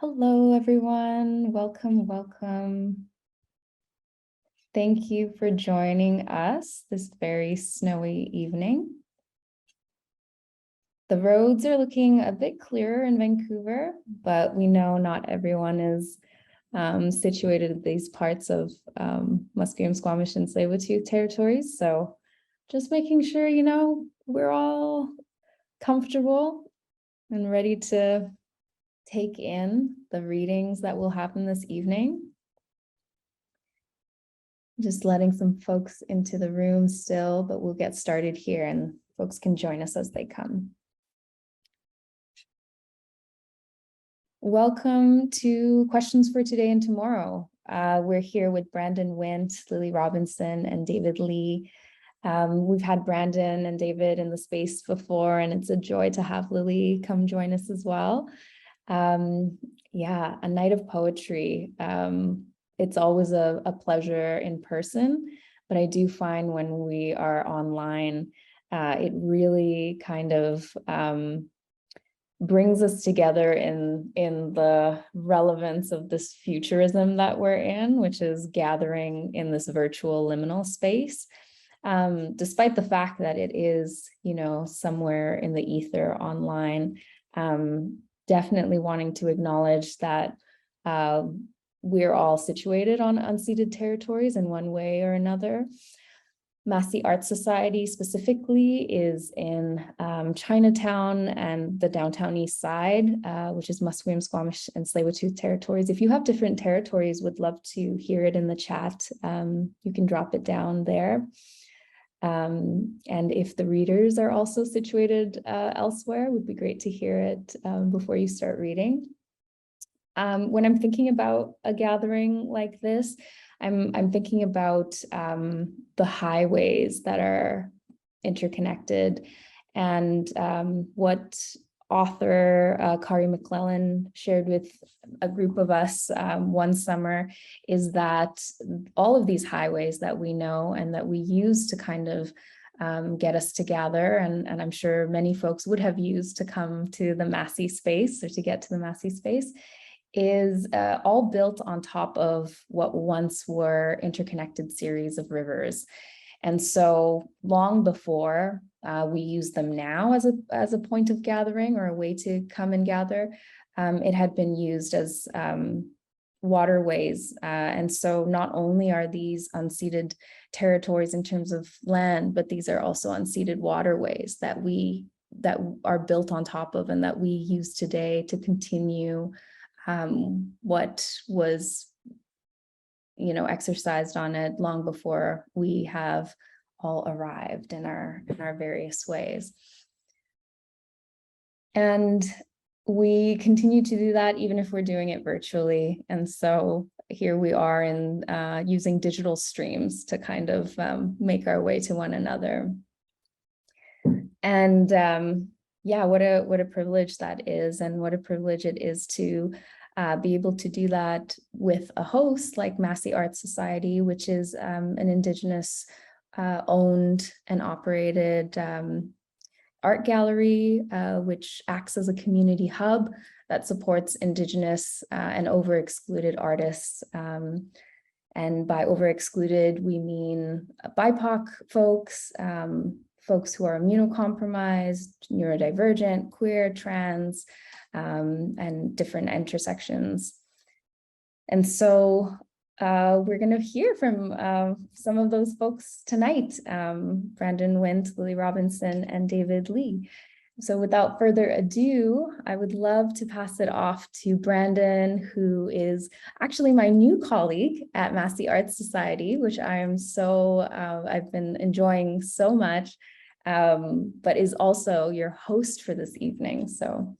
Hello, everyone. Welcome, welcome. Thank you for joining us this very snowy evening. The roads are looking a bit clearer in Vancouver, but we know not everyone is situated in these parts of Musqueam, Squamish, and Tsleil-Waututh territories. So just making sure, we're all comfortable and ready to take in the readings that will happen this evening. Just letting some folks into the room still, but we'll get started here and folks can join us as they come. Welcome to Questions for Today and Tomorrow. We're here with Brandon Wint, Lili Robinson, and David Lee. We've had Brandon and David in the space before, and it's a joy to have Lili come join us as well. Yeah, a night of poetry. It's always a pleasure in person, but I do find when we are online, it really kind of brings us together in the relevance of this futurism that we're in, which is gathering in this virtual liminal space. Despite the fact that it is, somewhere in the ether online, definitely wanting to acknowledge that we're all situated on unceded territories in one way or another. Massy Arts Society specifically is in Chinatown and the downtown east side, which is Musqueam, Squamish, and Tsleil-Waututh territories. If you have different territories, would love to hear it in the chat. You can drop it down there. And if the readers are also situated elsewhere, it would be great to hear it before you start reading. When I'm thinking about a gathering like this, I'm thinking about the highways that are interconnected, and what author Kari McClellan shared with a group of us one summer is that all of these highways that we know and that we use to kind of get us together, and I'm sure many folks would have used to come to the Massy space or to get to the Massy space, is all built on top of what once were interconnected series of rivers. And so long before we use them now as a point of gathering or a way to come and gather, it had been used as waterways. And so not only are these unceded territories in terms of land, but these are also unceded waterways that are built on top of and that we use today to continue what was, exercised on it long before we have all arrived in our various ways. And we continue to do that even if we're doing it virtually. And so here we are in using digital streams to kind of make our way to one another. And yeah, what a privilege that is, and what a privilege it is to be able to do that with a host like Massy Arts Society, which is an Indigenous owned and operated art gallery, which acts as a community hub that supports Indigenous and over-excluded artists. And by over-excluded, we mean BIPOC folks, folks who are immunocompromised, neurodivergent, queer, trans, and different intersections. And so we're going to hear from some of those folks tonight, Brandon Wint, Lili Robinson, and David Lee. So without further ado, I would love to pass it off to Brandon, who is actually my new colleague at Massy Arts Society, which I am I've been enjoying so much, but is also your host for this evening. So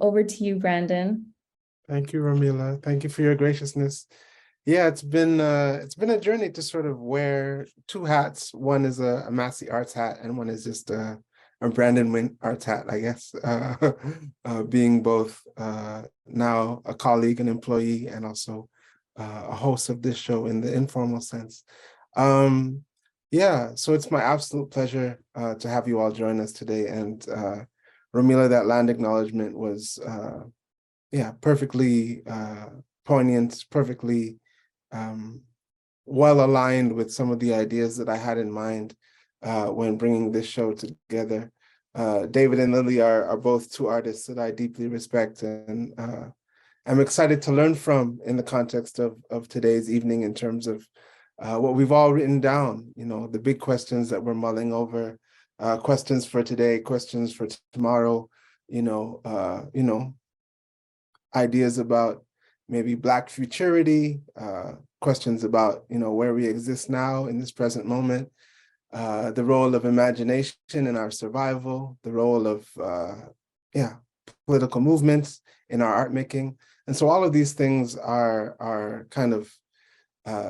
over to you, Brandon. Thank you, Ramila. Thank you for your graciousness. Yeah, it's been a journey to sort of wear two hats. One is a Massy Arts hat, and one is just a Brandon Wint Arts hat, I guess. Being both now a colleague, an employee, and also a host of this show in the informal sense. Yeah, so it's my absolute pleasure to have you all join us today. And Ramila, that land acknowledgement was perfectly poignant, perfectly well aligned with some of the ideas that I had in mind when bringing this show together. David and Lili are both two artists that I deeply respect, and I'm excited to learn from in the context of today's evening in terms of what we've all written down, the big questions that we're mulling over, questions for today, questions for tomorrow, ideas about maybe Black futurity, questions about, where we exist now in this present moment, the role of imagination in our survival, the role of, political movements in our art making. And so all of these things are kind of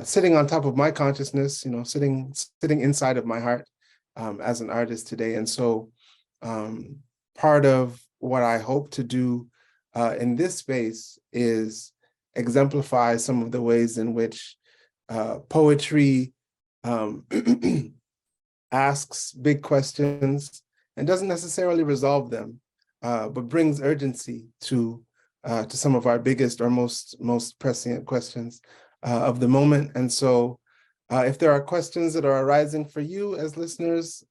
sitting on top of my consciousness, sitting inside of my heart as an artist today. And so part of what I hope to do in this space is exemplify some of the ways in which poetry asks big questions and doesn't necessarily resolve them, but brings urgency to some of our biggest or most prescient questions of the moment. And so if there are questions that are arising for you as listeners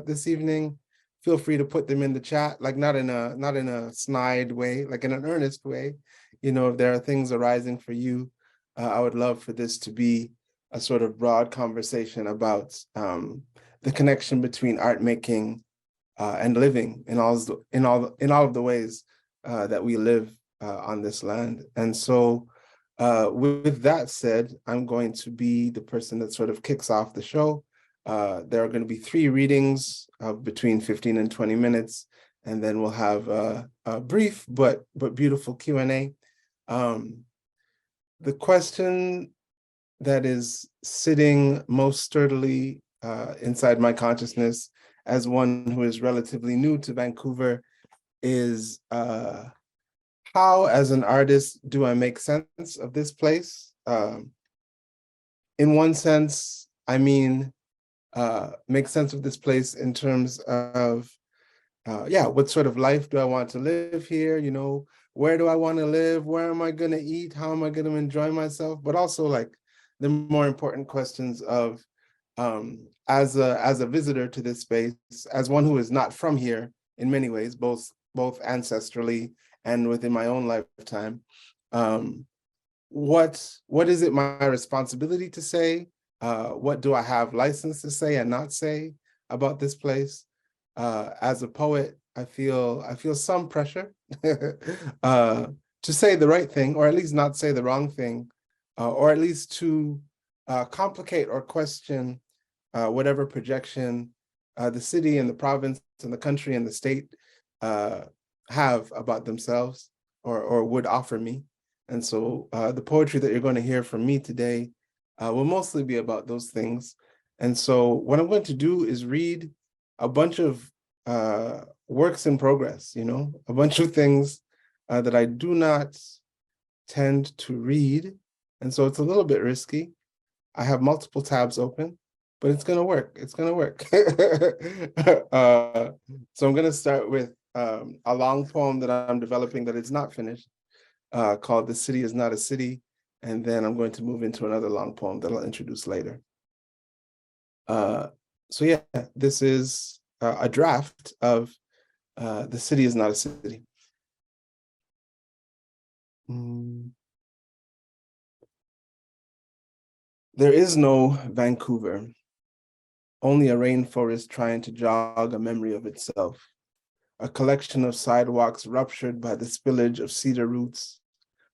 this evening, feel free to put them in the chat, like not in a snide way, like in an earnest way. If there are things arising for you, I would love for this to be a sort of broad conversation about the connection between art making and living in all of the ways that we live on this land. And so with that said, I'm going to be the person that sort of kicks off the show. There are going to be 3 readings of between 15 and 20 minutes, and then we'll have a brief but beautiful Q&A. The question that is sitting most sturdily inside my consciousness as one who is relatively new to Vancouver is how, as an artist, do I make sense of this place? In one sense, I mean, make sense of this place in terms of, what sort of life do I want to live here? Where do I want to live? Where am I going to eat? How am I going to enjoy myself? But also like the more important questions of, as a visitor to this space, as one who is not from here in many ways, both ancestrally and within my own lifetime, what is it my responsibility to say? What do I have license to say and not say about this place? As a poet, I feel some pressure to say the right thing, or at least not say the wrong thing, or at least to complicate or question whatever projection the city and the province and the country and the state have about themselves or would offer me. And so the poetry that you're going to hear from me today will mostly be about those things. And so what I'm going to do is read a bunch of works in progress, a bunch of things that I do not tend to read. And so it's a little bit risky. I have multiple tabs open, but it's going to work. It's going to work. So I'm going to start with a long poem that I'm developing that is not finished, called "The City is Not a City." And then I'm going to move into another long poem that I'll introduce later. So yeah, this is a draft of "The City is Not a City." There is no Vancouver, only a rainforest trying to jog a memory of itself, a collection of sidewalks ruptured by the spillage of cedar roots,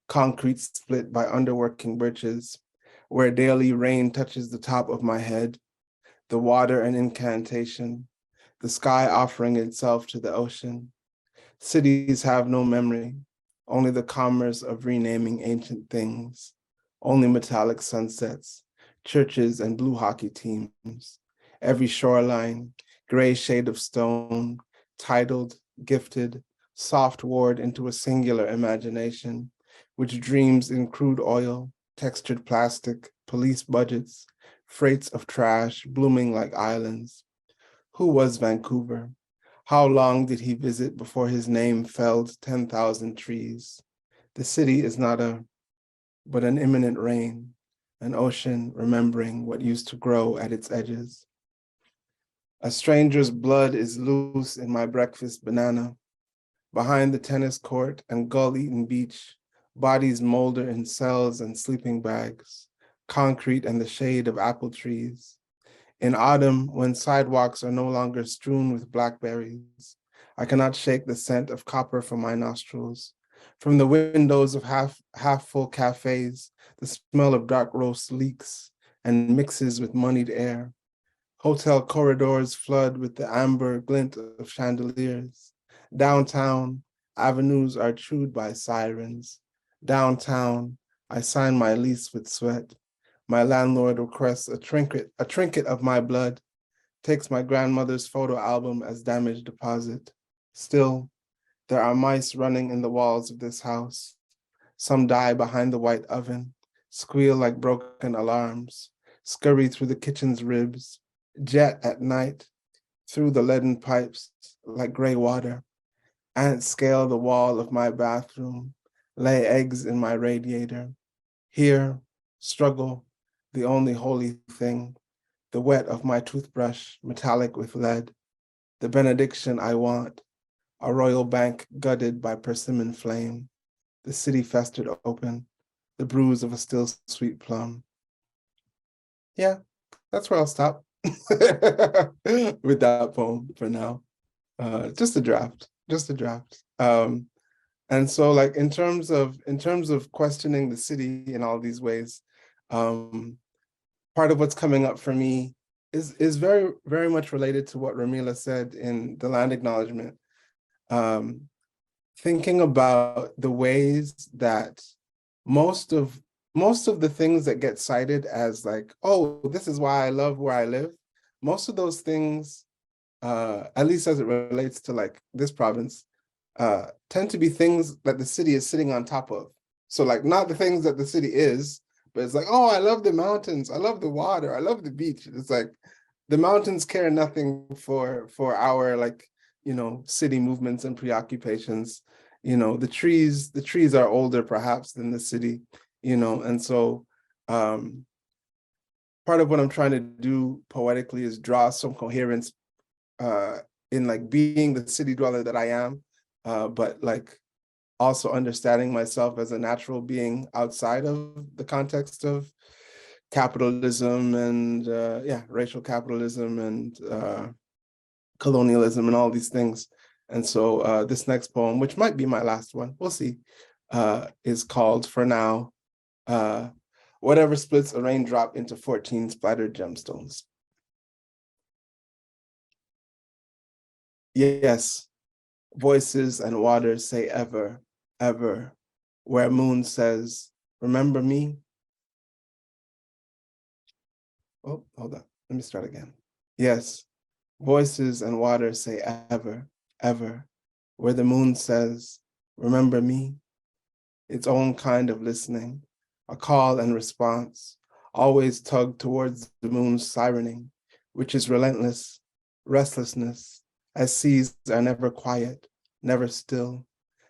concrete split by underworking birches, where daily rain touches the top of my head, the water an incantation, the sky offering itself to the ocean. Cities have no memory, only the commerce of renaming ancient things, only metallic sunsets, churches and blue hockey teams, every shoreline, gray shade of stone, titled, gifted, soft ward into a singular imagination, which dreams in crude oil, textured plastic, police budgets, freights of trash blooming like islands. Who was Vancouver? How long did he visit before his name felled 10,000 trees? The city is not but an imminent rain, an ocean remembering what used to grow at its edges. A stranger's blood is loose in my breakfast banana. Behind the tennis court and gull-eaten beach, bodies molder in cells and sleeping bags, concrete and the shade of apple trees. In autumn, when sidewalks are no longer strewn with blackberries, I cannot shake the scent of copper from my nostrils. From the windows of half-full cafes, the smell of dark roast leaks and mixes with moneyed air. Hotel corridors flood with the amber glint of chandeliers. Downtown, avenues are chewed by sirens. Downtown, I sign my lease with sweat. My landlord requests a trinket of my blood, takes my grandmother's photo album as damaged deposit. Still, there are mice running in the walls of this house. Some die behind the white oven, squeal like broken alarms, scurry through the kitchen's ribs, jet at night through the leaden pipes like gray water. Ants scale the wall of my bathroom, lay eggs in my radiator. Here, struggle, the only holy thing, the wet of my toothbrush, metallic with lead, the benediction I want, a royal bank gutted by persimmon flame, the city festered open, the bruise of a still sweet plum. Yeah, that's where I'll stop with that poem for now. Just a draft. And so like in terms of questioning the city in all these ways, part of what's coming up for me is very, very much related to what Ramila said in the land acknowledgement. Thinking about the ways that most of the things that get cited as like, oh, this is why I love where I live, most of those things, at least as it relates to like this province, tend to be things that the city is sitting on top of. So like not the things that the city is, but it's like, oh, I love the mountains, I love the water, I love the beach. It's like the mountains care nothing for our like, you know, city movements and preoccupations. You know, the trees are older perhaps than the city, you know, and so part of what I'm trying to do poetically is draw some coherence in like being the city dweller that I am, but like also understanding myself as a natural being outside of the context of capitalism and racial capitalism and colonialism and all these things. And so this next poem, which might be my last one, we'll see, is called For Now, Whatever Splits a Raindrop into 14 Splattered Gemstones. Yes, voices and waters say ever, ever, where moon says, remember me? Oh, hold on, let me start again. Yes, voices and waters say ever, ever, where the moon says, remember me? Its own kind of listening, a call and response, always tugged towards the moon's sirening, which is relentless, restlessness, as seas are never quiet, never still.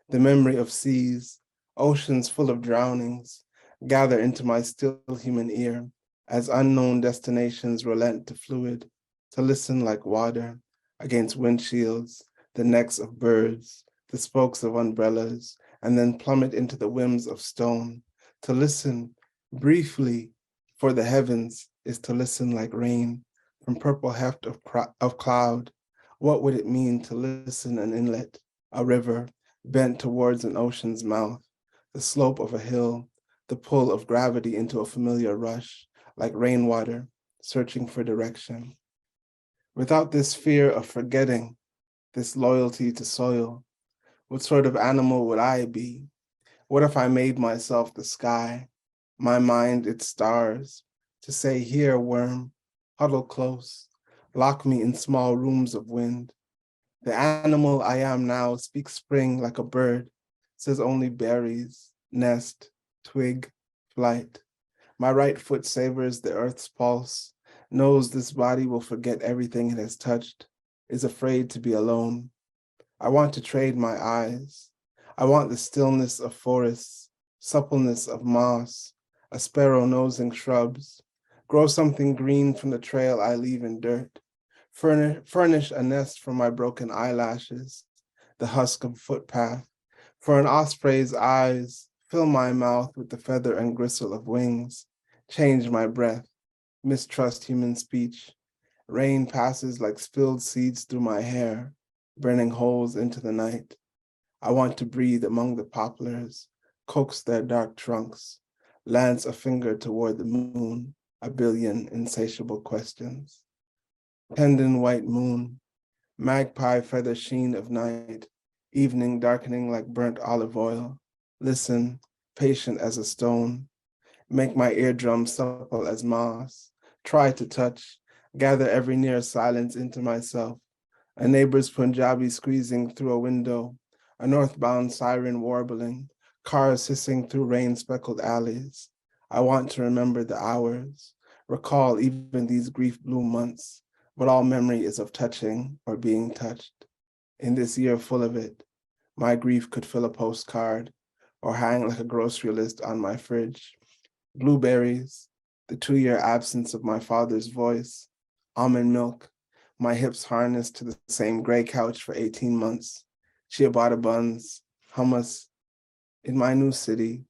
The memory of seas, oceans full of drownings, gather into my still human ear as unknown destinations relent to fluid, to listen like water against windshields, the necks of birds, the spokes of umbrellas, and then plummet into the whims of stone, to listen briefly, for the heavens is to listen like rain from purple heft of cloud. What would it mean to listen an inlet, a river, bent towards an ocean's mouth, the slope of a hill, the pull of gravity into a familiar rush, like rainwater, searching for direction. Without this fear of forgetting, this loyalty to soil, what sort of animal would I be? What if I made myself the sky, my mind its stars, to say, here, worm, huddle close, lock me in small rooms of wind. The animal I am now speaks spring like a bird, says only berries, nest, twig, flight. My right foot savors the earth's pulse, knows this body will forget everything it has touched, is afraid to be alone. I want to trade my eyes. I want the stillness of forests, suppleness of moss, a sparrow nosing shrubs, grow something green from the trail I leave in dirt, furnish a nest for my broken eyelashes, the husk of footpath, for an osprey's eyes, fill my mouth with the feather and gristle of wings, change my breath, mistrust human speech. Rain passes like spilled seeds through my hair, burning holes into the night. I want to breathe among the poplars, coax their dark trunks, lance a finger toward the moon, a billion insatiable questions. Pendant white moon, magpie feather sheen of night, evening darkening like burnt olive oil. Listen, patient as a stone. Make my eardrum supple as moss. Try to touch, gather every near silence into myself. A neighbor's Punjabi squeezing through a window, a northbound siren warbling, cars hissing through rain-speckled alleys. I want to remember the hours, recall even these grief-blue months, but all memory is of touching or being touched. In this year full of it, my grief could fill a postcard or hang like a grocery list on my fridge. Blueberries, the 2-year absence of my father's voice, almond milk, my hips harnessed to the same gray couch for 18 months, ciabatta buns, hummus. In my new city,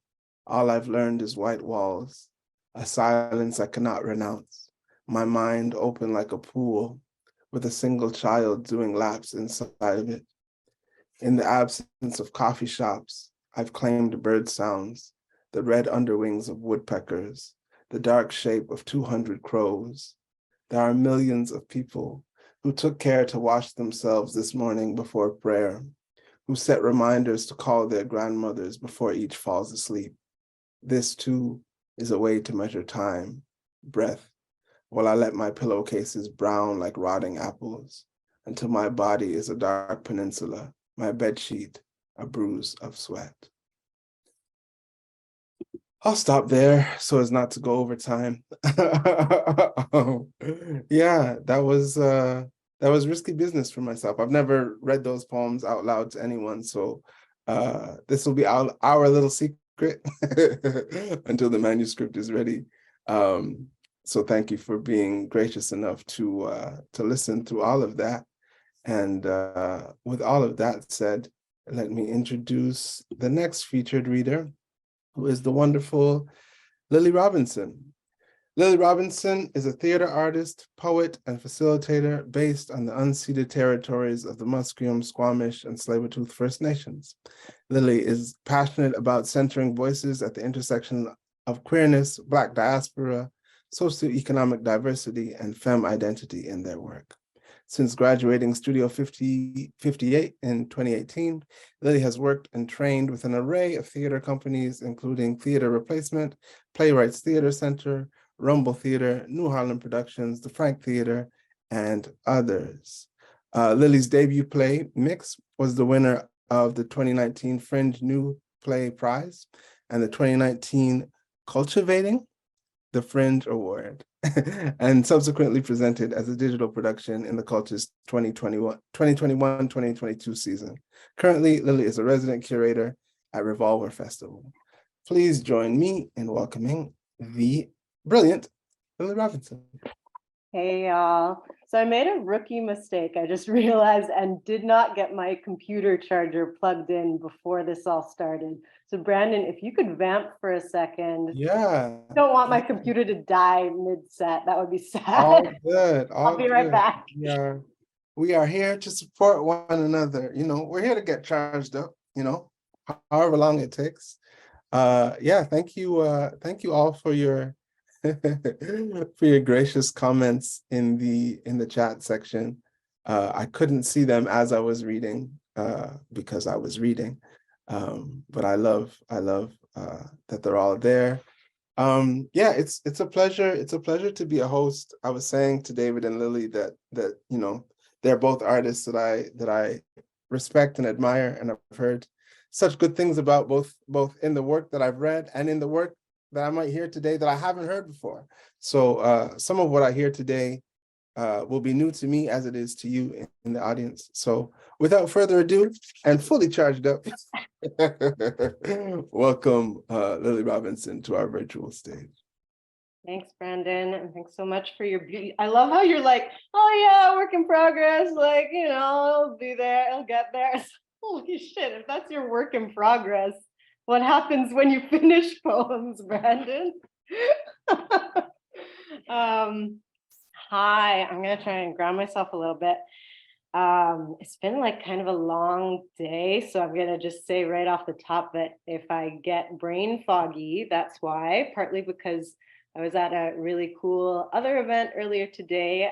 all I've learned is white walls, a silence I cannot renounce, my mind open like a pool with a single child doing laps inside of it. In the absence of coffee shops, I've claimed bird sounds, the red underwings of woodpeckers, the dark shape of 200 crows. There are millions of people who took care to wash themselves this morning before prayer, who set reminders to call their grandmothers before each falls asleep. This too is a way to measure time, breath, while I let my pillowcases brown like rotting apples, until my body is a dark peninsula, my bedsheet a bruise of sweat. I'll stop there so as not to go over time. Yeah, that was risky business for myself. I've never read those poems out loud to anyone, so this will be our little secret until the manuscript is ready. So thank you for being gracious enough to listen through all of that. And with all of that said, let me introduce the next featured reader, who is the wonderful Lili Robinson. Lili Robinson is a theater artist, poet, and facilitator based on the unceded territories of the Musqueam, Squamish, and Tsleil-Waututh First Nations. Lili is passionate about centering voices at the intersection of queerness, Black diaspora, socioeconomic diversity, and femme identity in their work. Since graduating Studio 58 in 2018, Lili has worked and trained with an array of theater companies, including Theater Replacement, Playwrights Theater Center, Rumble Theater, New Harlem Productions, the Frank Theater, and others. Lili's debut play, Mix, was the winner of the 2019 Fringe New Play Prize and the 2019 Cultivating the Fringe Award, and subsequently presented as a digital production in the Culture's 2021-2022 season. Currently, Lili is a resident curator at Revolver Festival. Please join me in welcoming the brilliant Lili Robinson. Hey, y'all. So I made a rookie mistake. I just realized and did not get my computer charger plugged in before this all started. So Brandon, if you could vamp for a second. Yeah. I don't want my computer to die mid-set. That would be sad. All good. I'll be right back. We are here to support one another. You know, we're here to get charged up, you know, however long it takes. Yeah, thank you all for your for your gracious comments in the chat section. I couldn't see them as I was reading because I was reading, but I love that they're all there. Yeah, it's a pleasure to be a host. I was saying to David and Lili that you know, they're both artists that I respect and admire, and I've heard such good things about both in the work that I've read and in the work that I might hear today that I haven't heard before. So some of what I hear today will be new to me as it is to you in the audience. So without further ado, and fully charged up, welcome Lili Robinson to our virtual stage. Thanks, Brandon, and thanks so much for your beauty. I love how you're like, oh yeah, work in progress, like, you know, I'll be there, I'll get there. Holy shit, if that's your work in progress, what happens when you finish poems, Brandon? Hi, I'm gonna try and ground myself a little bit. It's been like kind of a long day, so I'm gonna just say right off the top that if I get brain foggy, that's why, partly because I was at a really cool other event earlier today.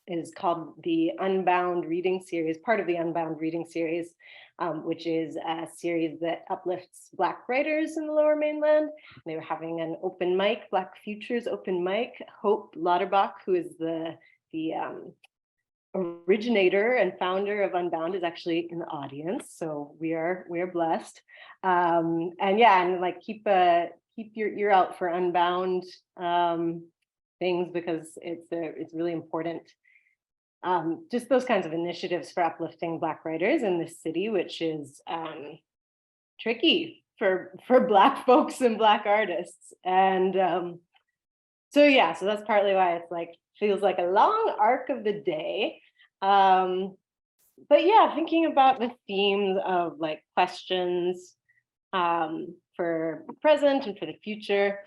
It is called the Unbound Reading Series, part of the Unbound Reading Series, which is a series that uplifts Black writers in the Lower Mainland. They were having an open mic, Black Futures open mic. Hope Lauterbach, who is the originator and founder of Unbound, is actually in the audience, so we are blessed. And yeah, and like keep your ear out for Unbound things, because it's really important. Just those kinds of initiatives for uplifting Black writers in this city, which is tricky for Black folks and Black artists. And so yeah, so that's partly why it's like feels like a long arc of the day. But yeah, thinking about the themes of like questions for the present and for the future.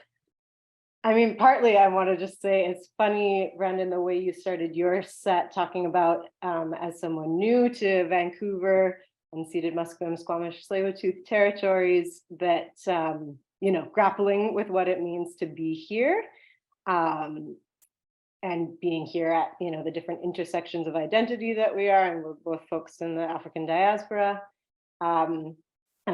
I mean, partly I want to just say it's funny, Brandon, the way you started your set talking about as someone new to Vancouver and ceded Musqueam, Squamish, Tsleil-Waututh territories, that you know, grappling with what it means to be here, and being here at, you know, the different intersections of identity that we are, and we're both folks in the African diaspora. And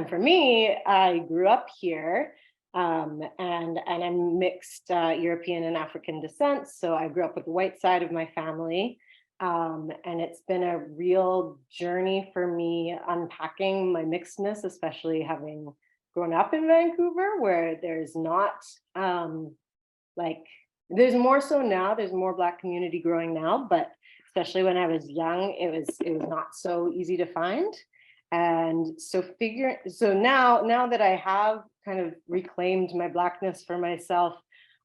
for me, I grew up here. And I'm mixed European and African descent. So I grew up with the white side of my family. And it's been a real journey for me unpacking my mixedness, especially having grown up in Vancouver, where there's not there's more so now, there's more Black community growing now, but especially when I was young, it was not so easy to find. And so now that I have kind of reclaimed my Blackness for myself,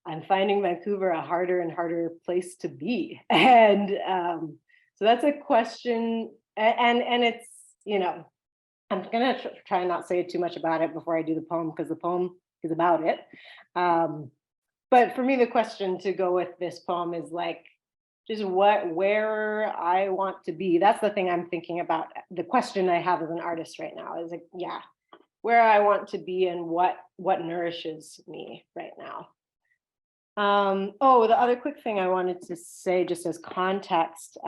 I'm finding Vancouver a harder and harder place to be. And so that's a question, and it's, you know, I'm gonna try and not say too much about it before I do the poem, because the poem is about it. But for me, the question to go with this poem is like, just where I want to be. That's the thing I'm thinking about. The question I have as an artist right now is like, yeah, where I want to be and what nourishes me right now. Oh, the other quick thing I wanted to say, just as context,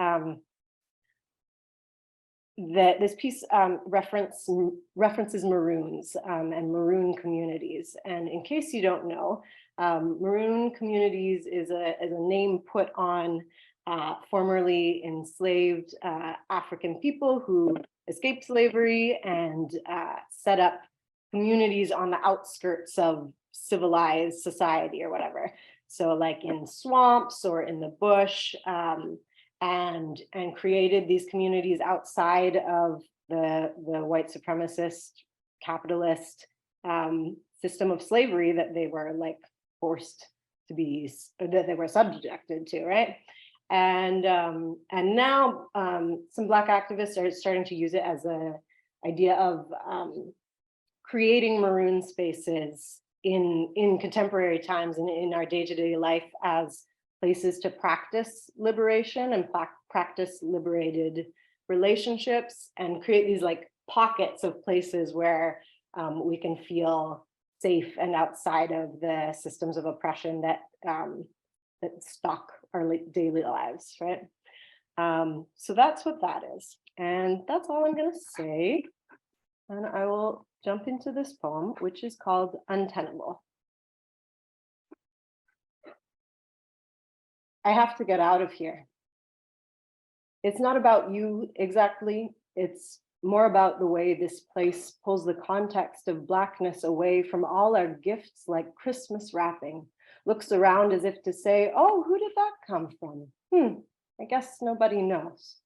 that this piece references Maroons and Maroon communities. And in case you don't know, Maroon communities is a name put on formerly enslaved African people who escaped slavery and set up communities on the outskirts of civilized society or whatever. So like in swamps or in the bush, and created these communities outside of the white supremacist capitalist system of slavery that they were like forced to be, that they were subjected to, right? And now some Black activists are starting to use it as an idea of creating Maroon spaces in contemporary times and in our day-to-day life as places to practice liberation and practice liberated relationships, and create these like pockets of places where we can feel safe and outside of the systems of oppression that stalk our daily lives, right? So that's what that is. And that's all I'm gonna say. And I will jump into this poem, which is called Untenable. I have to get out of here. It's not about you exactly. It's more about the way this place pulls the context of Blackness away from all our gifts like Christmas wrapping, looks around as if to say, oh, who did that come from? I guess nobody knows.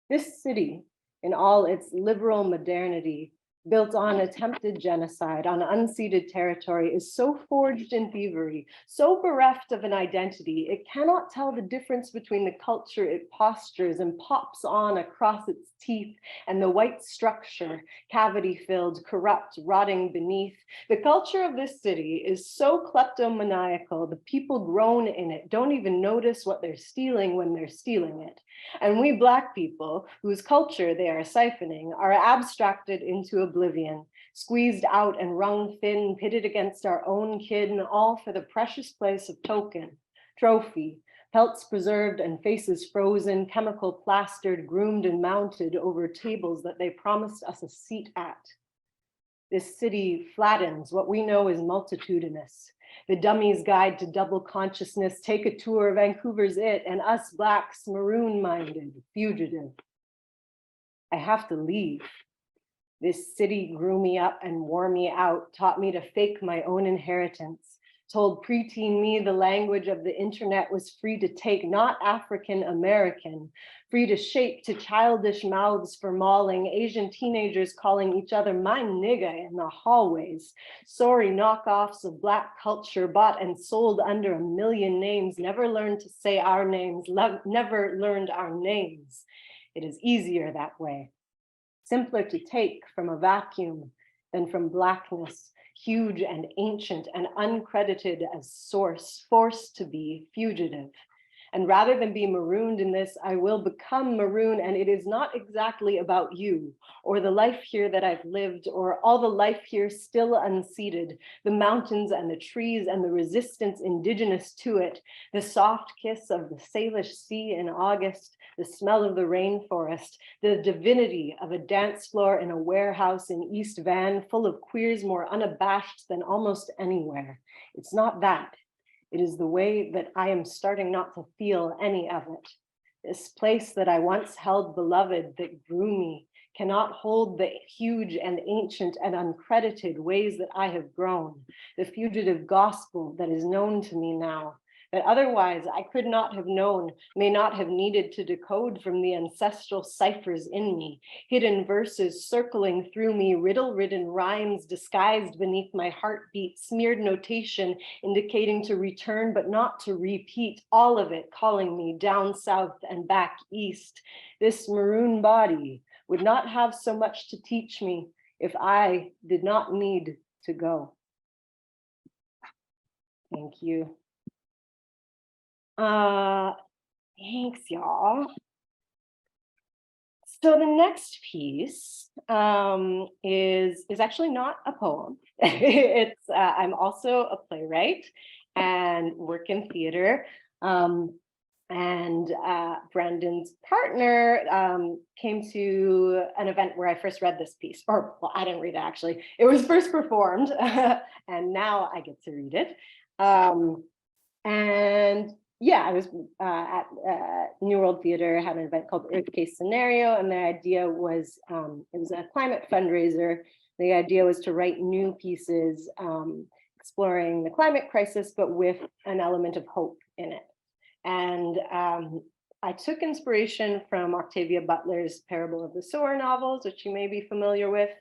This city, in all its liberal modernity, built on attempted genocide on unceded territory, is so forged in thievery, so bereft of an identity, it cannot tell the difference between the culture it postures and pops on across its teeth and the white structure, cavity-filled, corrupt, rotting beneath. The culture of this city is so kleptomaniacal, the people grown in it don't even notice what they're stealing when they're stealing it. And we Black people, whose culture they are siphoning, are abstracted into oblivion, squeezed out and wrung thin, pitted against our own kin, all for the precious place of token, trophy, pelts preserved and faces frozen, chemical plastered, groomed and mounted over tables that they promised us a seat at. This city flattens what we know is multitudinous. The Dummy's Guide to Double Consciousness, Take a Tour, Vancouver's It, and us Blacks, maroon-minded, fugitive. I have to leave. This city grew me up and wore me out, taught me to fake my own inheritance, told preteen me the language of the internet was free to take, not African American, free to shape to childish mouths for mauling, Asian teenagers calling each other my nigga in the hallways, sorry knockoffs of Black culture bought and sold under 1 million names, never learned to say our names, never learned our names. It is easier that way. Simpler to take from a vacuum than from Blackness, huge and ancient and uncredited as source, forced to be fugitive. And rather than be marooned in this, I will become maroon, and it is not exactly about you or the life here that I've lived or all the life here still unceded, the mountains and the trees and the resistance indigenous to it, the soft kiss of the Salish Sea in August, the smell of the rainforest, the divinity of a dance floor in a warehouse in East Van full of queers more unabashed than almost anywhere. It's not that. It is the way that I am starting not to feel any of it. This place that I once held beloved that grew me cannot hold the huge and ancient and uncredited ways that I have grown, the fugitive gospel that is known to me now, that otherwise I could not have known, may not have needed to decode from the ancestral ciphers in me, hidden verses circling through me, riddle-ridden rhymes disguised beneath my heartbeat, smeared notation indicating to return but not to repeat, all of it calling me down south and back east. This maroon body would not have so much to teach me if I did not need to go. Thank you. Thanks, y'all. So the next piece is actually not a poem. It's I'm also a playwright and work in theater. Brandon's partner came to an event where I first read this piece, or well, I didn't read it actually. It was first performed, and now I get to read it. And yeah, I was at New World Theater, had an event called Earth Case Scenario, and the idea was, it was a climate fundraiser. The idea was to write new pieces exploring the climate crisis, but with an element of hope in it. And I took inspiration from Octavia Butler's Parable of the Sower novels, which you may be familiar with,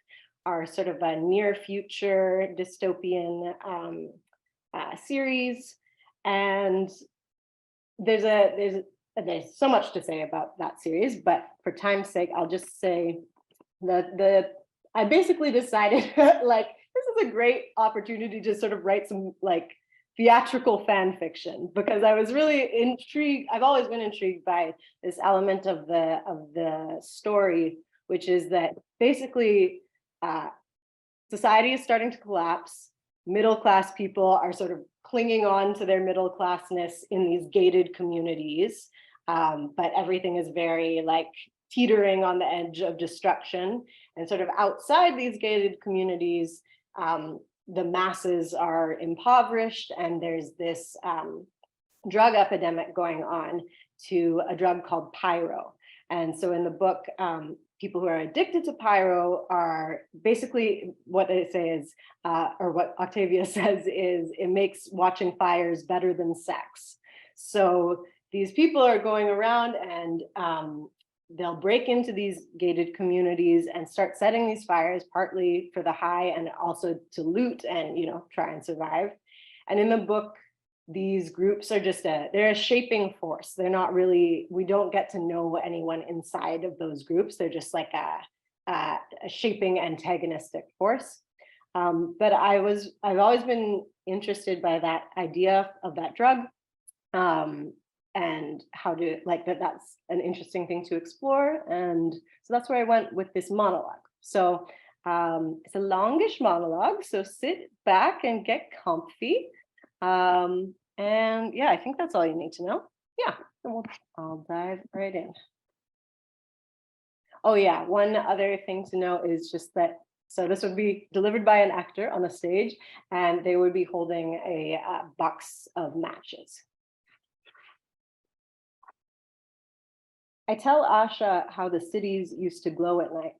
are sort of a near future dystopian series. And there's so much to say about that series, but for time's sake, I'll just say that I basically decided like, this is a great opportunity to sort of write some like theatrical fan fiction, because I was really intrigued. I've always been intrigued by this element of the story, which is that basically society is starting to collapse. Middle-class people are sort of clinging on to their middle-classness in these gated communities, but everything is very like teetering on the edge of destruction. And sort of outside these gated communities, the masses are impoverished, and there's this drug epidemic going on to a drug called pyro. And so in the book, people who are addicted to pyro are basically, what they say is, or what Octavia says is, it makes watching fires better than sex. So these people are going around and they'll break into these gated communities and start setting these fires, partly for the high and also to loot and, you know, try and survive. And in the book, these groups are just they're a shaping force. They're not really, we don't get to know anyone inside of those groups. They're just like a shaping antagonistic force. But I've always been interested by that idea of that drug, and how to, like, that's an interesting thing to explore. And so that's where I went with this monologue. So it's a longish monologue, so sit back and get comfy. And yeah, I think that's all you need to know. Yeah, I'll dive right in. Oh yeah, one other thing to know is just that, so this would be delivered by an actor on a stage, and they would be holding a box of matches. I tell Asha how the cities used to glow at night.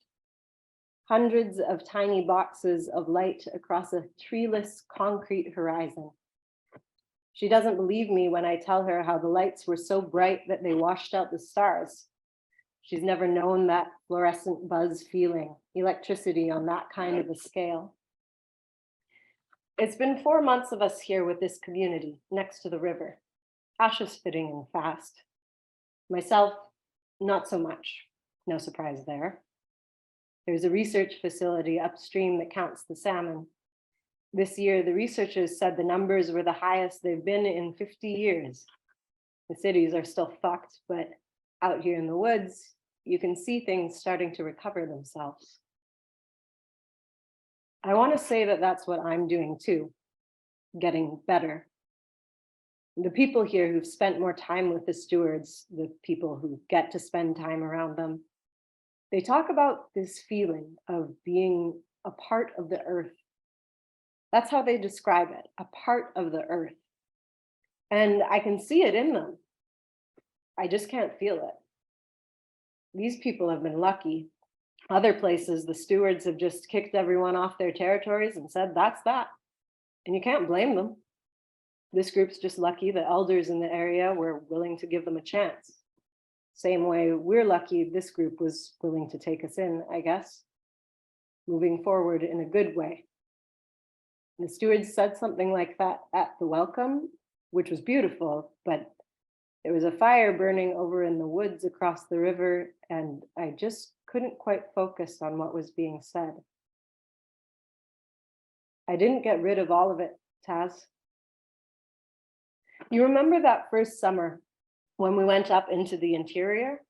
Hundreds of tiny boxes of light across a treeless concrete horizon. She doesn't believe me when I tell her how the lights were so bright that they washed out the stars. She's never known that fluorescent buzz feeling, electricity on that kind of a scale. It's been 4 months of us here with this community next to the river. Asha's fitting in fast. Myself, not so much. No surprise there. There's a research facility upstream that counts the salmon. This year, the researchers said the numbers were the highest they've been in 50 years. The cities are still fucked, but out here in the woods, you can see things starting to recover themselves. I want to say that that's what I'm doing too, getting better. The people here who've spent more time with the stewards, the people who get to spend time around them, they talk about this feeling of being a part of the earth. That's how they describe it, a part of the earth. And I can see it in them. I just can't feel it. These people have been lucky. Other places, the stewards have just kicked everyone off their territories and said, that's that. And you can't blame them. This group's just lucky the elders in the area were willing to give them a chance. Same way we're lucky this group was willing to take us in, I guess. Moving forward in a good way. The stewards said something like that at the welcome, which was beautiful, but there was a fire burning over in the woods across the river, and I just couldn't quite focus on what was being said. I didn't get rid of all of it, Taz. You remember that first summer when we went up into the interior?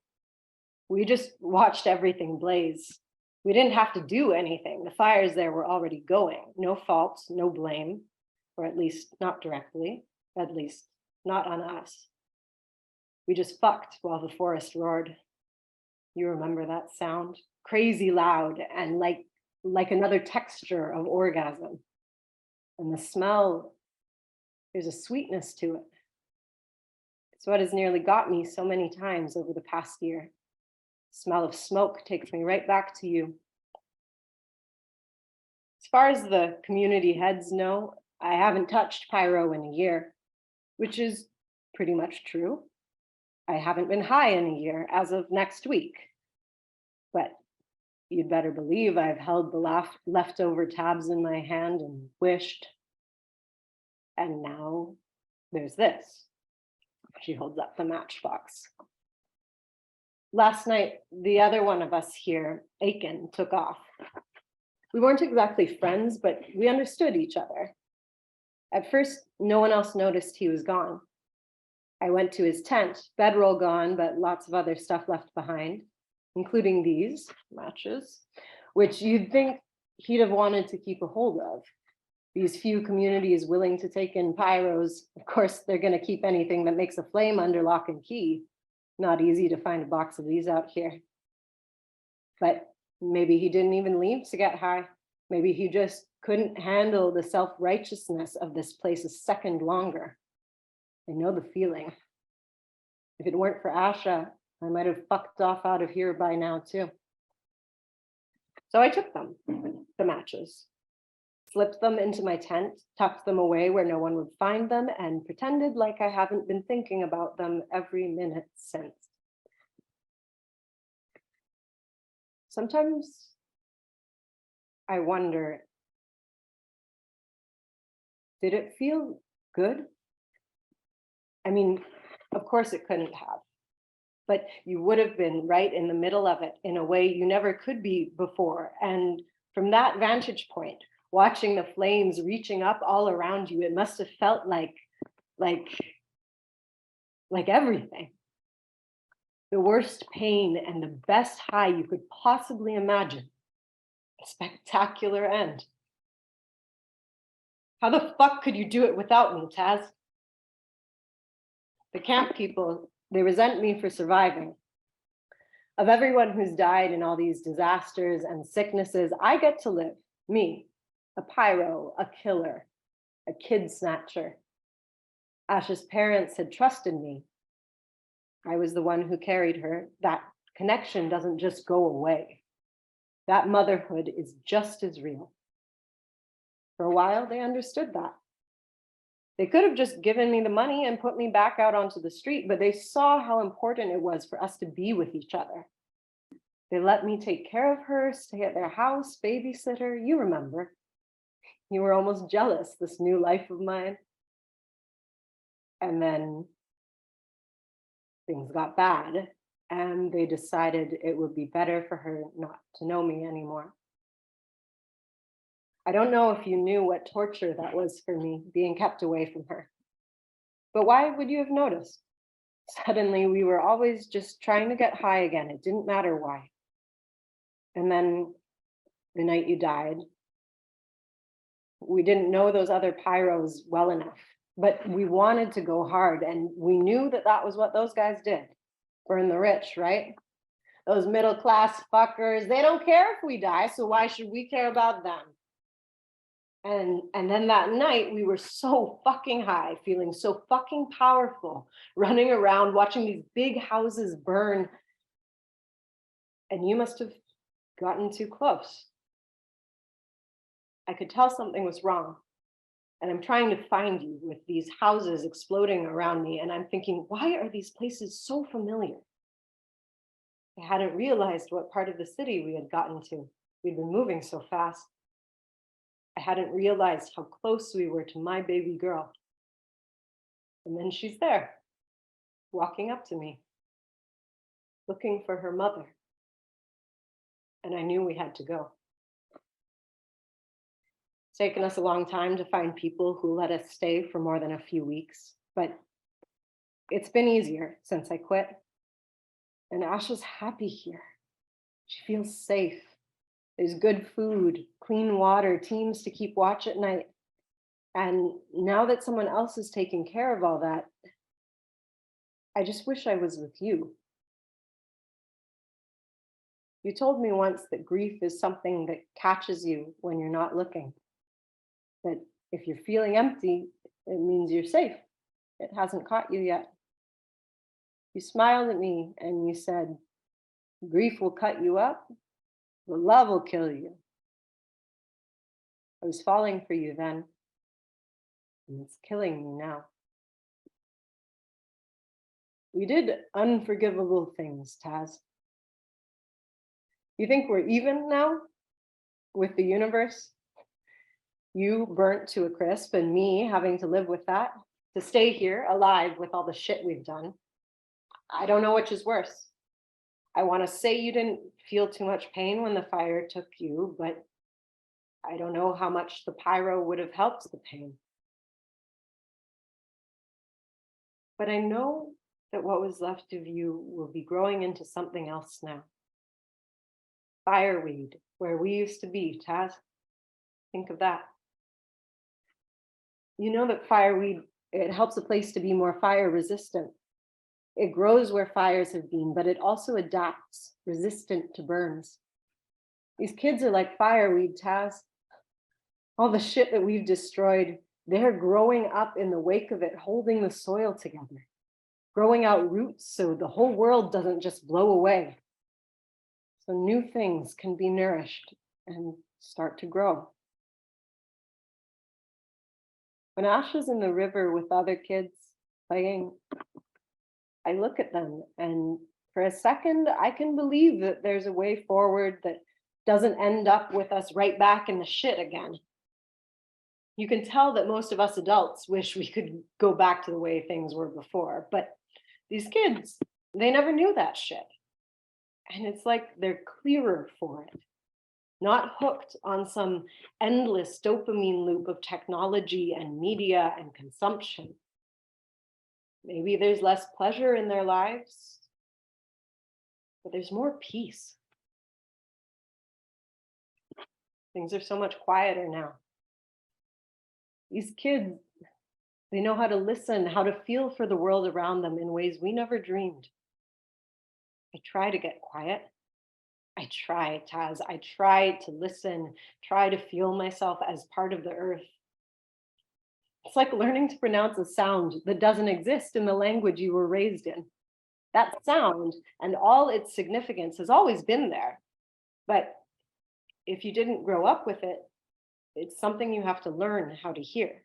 We just watched everything blaze. We didn't have to do anything. The fires there were already going. No fault, no blame, or at least not directly, at least not on us. We just fucked while the forest roared. You remember that sound? Crazy loud and like another texture of orgasm. And the smell, there's a sweetness to it. It's what has nearly got me so many times over the past year. The smell of smoke takes me right back to you. As far as the community heads know, I haven't touched pyro in a year, which is pretty much true. I haven't been high in a year as of next week. But you'd better believe I've held the leftover tabs in my hand and wished. And now there's this. She holds up the matchbox. Last night, the other one of us here, Aiken, took off. We weren't exactly friends, but we understood each other. At first, no one else noticed he was gone. I went to his tent, bedroll gone, but lots of other stuff left behind, including these matches, which you'd think he'd have wanted to keep a hold of. These few communities willing to take in pyros, of course, they're going to keep anything that makes a flame under lock and key. Not easy to find a box of these out here. But maybe he didn't even leave to get high. Maybe he just couldn't handle the self-righteousness of this place a second longer. I know the feeling. If it weren't for Asha, I might have fucked off out of here by now too. So I took them, the matches. slipped them into my tent, tucked them away where no one would find them, and pretended like I haven't been thinking about them every minute since. Sometimes I wonder, did it feel good? I mean, of course it couldn't have, but you would have been right in the middle of it in a way you never could be before. And from that vantage point, watching the flames reaching up all around you, it must have felt like everything. The worst pain and the best high you could possibly imagine. A spectacular end. How the fuck could you do it without me, Taz? The camp people, they resent me for surviving. Of everyone who's died in all these disasters and sicknesses, I get to live. Me, a pyro, a killer, a kid snatcher. Ash's parents had trusted me. I was the one who carried her. That connection doesn't just go away. That motherhood is just as real. For a while, they understood that. They could have just given me the money and put me back out onto the street, but they saw how important it was for us to be with each other. They let me take care of her, stay at their house, babysitter. You remember. You were almost jealous, this new life of mine. And then things got bad, and they decided it would be better for her not to know me anymore. I don't know if you knew what torture that was for me, being kept away from her. But why would you have noticed? Suddenly, we were always just trying to get high again. It didn't matter why. And then the night you died, we didn't know those other pyros well enough, but we wanted to go hard, and we knew that that was what those guys did. Burn the rich, right? Those middle-class fuckers, they don't care if we die, so why should we care about them? And then that night, we were so fucking high, feeling so fucking powerful, running around, watching these big houses burn. And you must have gotten too close. I could tell something was wrong. And I'm trying to find you with these houses exploding around me. And I'm thinking, why are these places so familiar? I hadn't realized what part of the city we had gotten to. We'd been moving so fast. I hadn't realized how close we were to my baby girl. And then she's there, walking up to me, looking for her mother. And I knew we had to go. It's taken us a long time to find people who let us stay for more than a few weeks, but it's been easier since I quit. And Asha's happy here. She feels safe. There's good food, clean water, teams to keep watch at night. And now that someone else is taking care of all that, I just wish I was with you. You told me once that grief is something that catches you when you're not looking. That if you're feeling empty, it means you're safe. It hasn't caught you yet. You smiled at me and you said, grief will cut you up, but love will kill you. I was falling for you then, and it's killing me now. We did unforgivable things, Taz. You think we're even now with the universe? You burnt to a crisp and me having to live with that, to stay here alive with all the shit we've done. I don't know which is worse. I want to say you didn't feel too much pain when the fire took you, but I don't know how much the pyro would have helped the pain. But I know that what was left of you will be growing into something else now. Fireweed, where we used to be, Taz. Think of that. You know that fireweed, it helps a place to be more fire resistant. It grows where fires have been, but it also adapts, resistant to burns. These kids are like fireweed, Taz. All the shit that we've destroyed, they're growing up in the wake of it, holding the soil together, growing out roots so the whole world doesn't just blow away. So new things can be nourished and start to grow. When Ash is in the river with other kids playing, I look at them and for a second, I can believe that there's a way forward that doesn't end up with us right back in the shit again. You can tell that most of us adults wish we could go back to the way things were before, but these kids, they never knew that shit. And it's like they're clearer for it, not hooked on some endless dopamine loop of technology and media and consumption. Maybe there's less pleasure in their lives, but there's more peace. Things are so much quieter now. These kids, they know how to listen, how to feel for the world around them in ways we never dreamed. I try to get quiet. I try, Taz. I try to listen, try to feel myself as part of the earth. It's like learning to pronounce a sound that doesn't exist in the language you were raised in. That sound and all its significance has always been there. But if you didn't grow up with it, it's something you have to learn how to hear.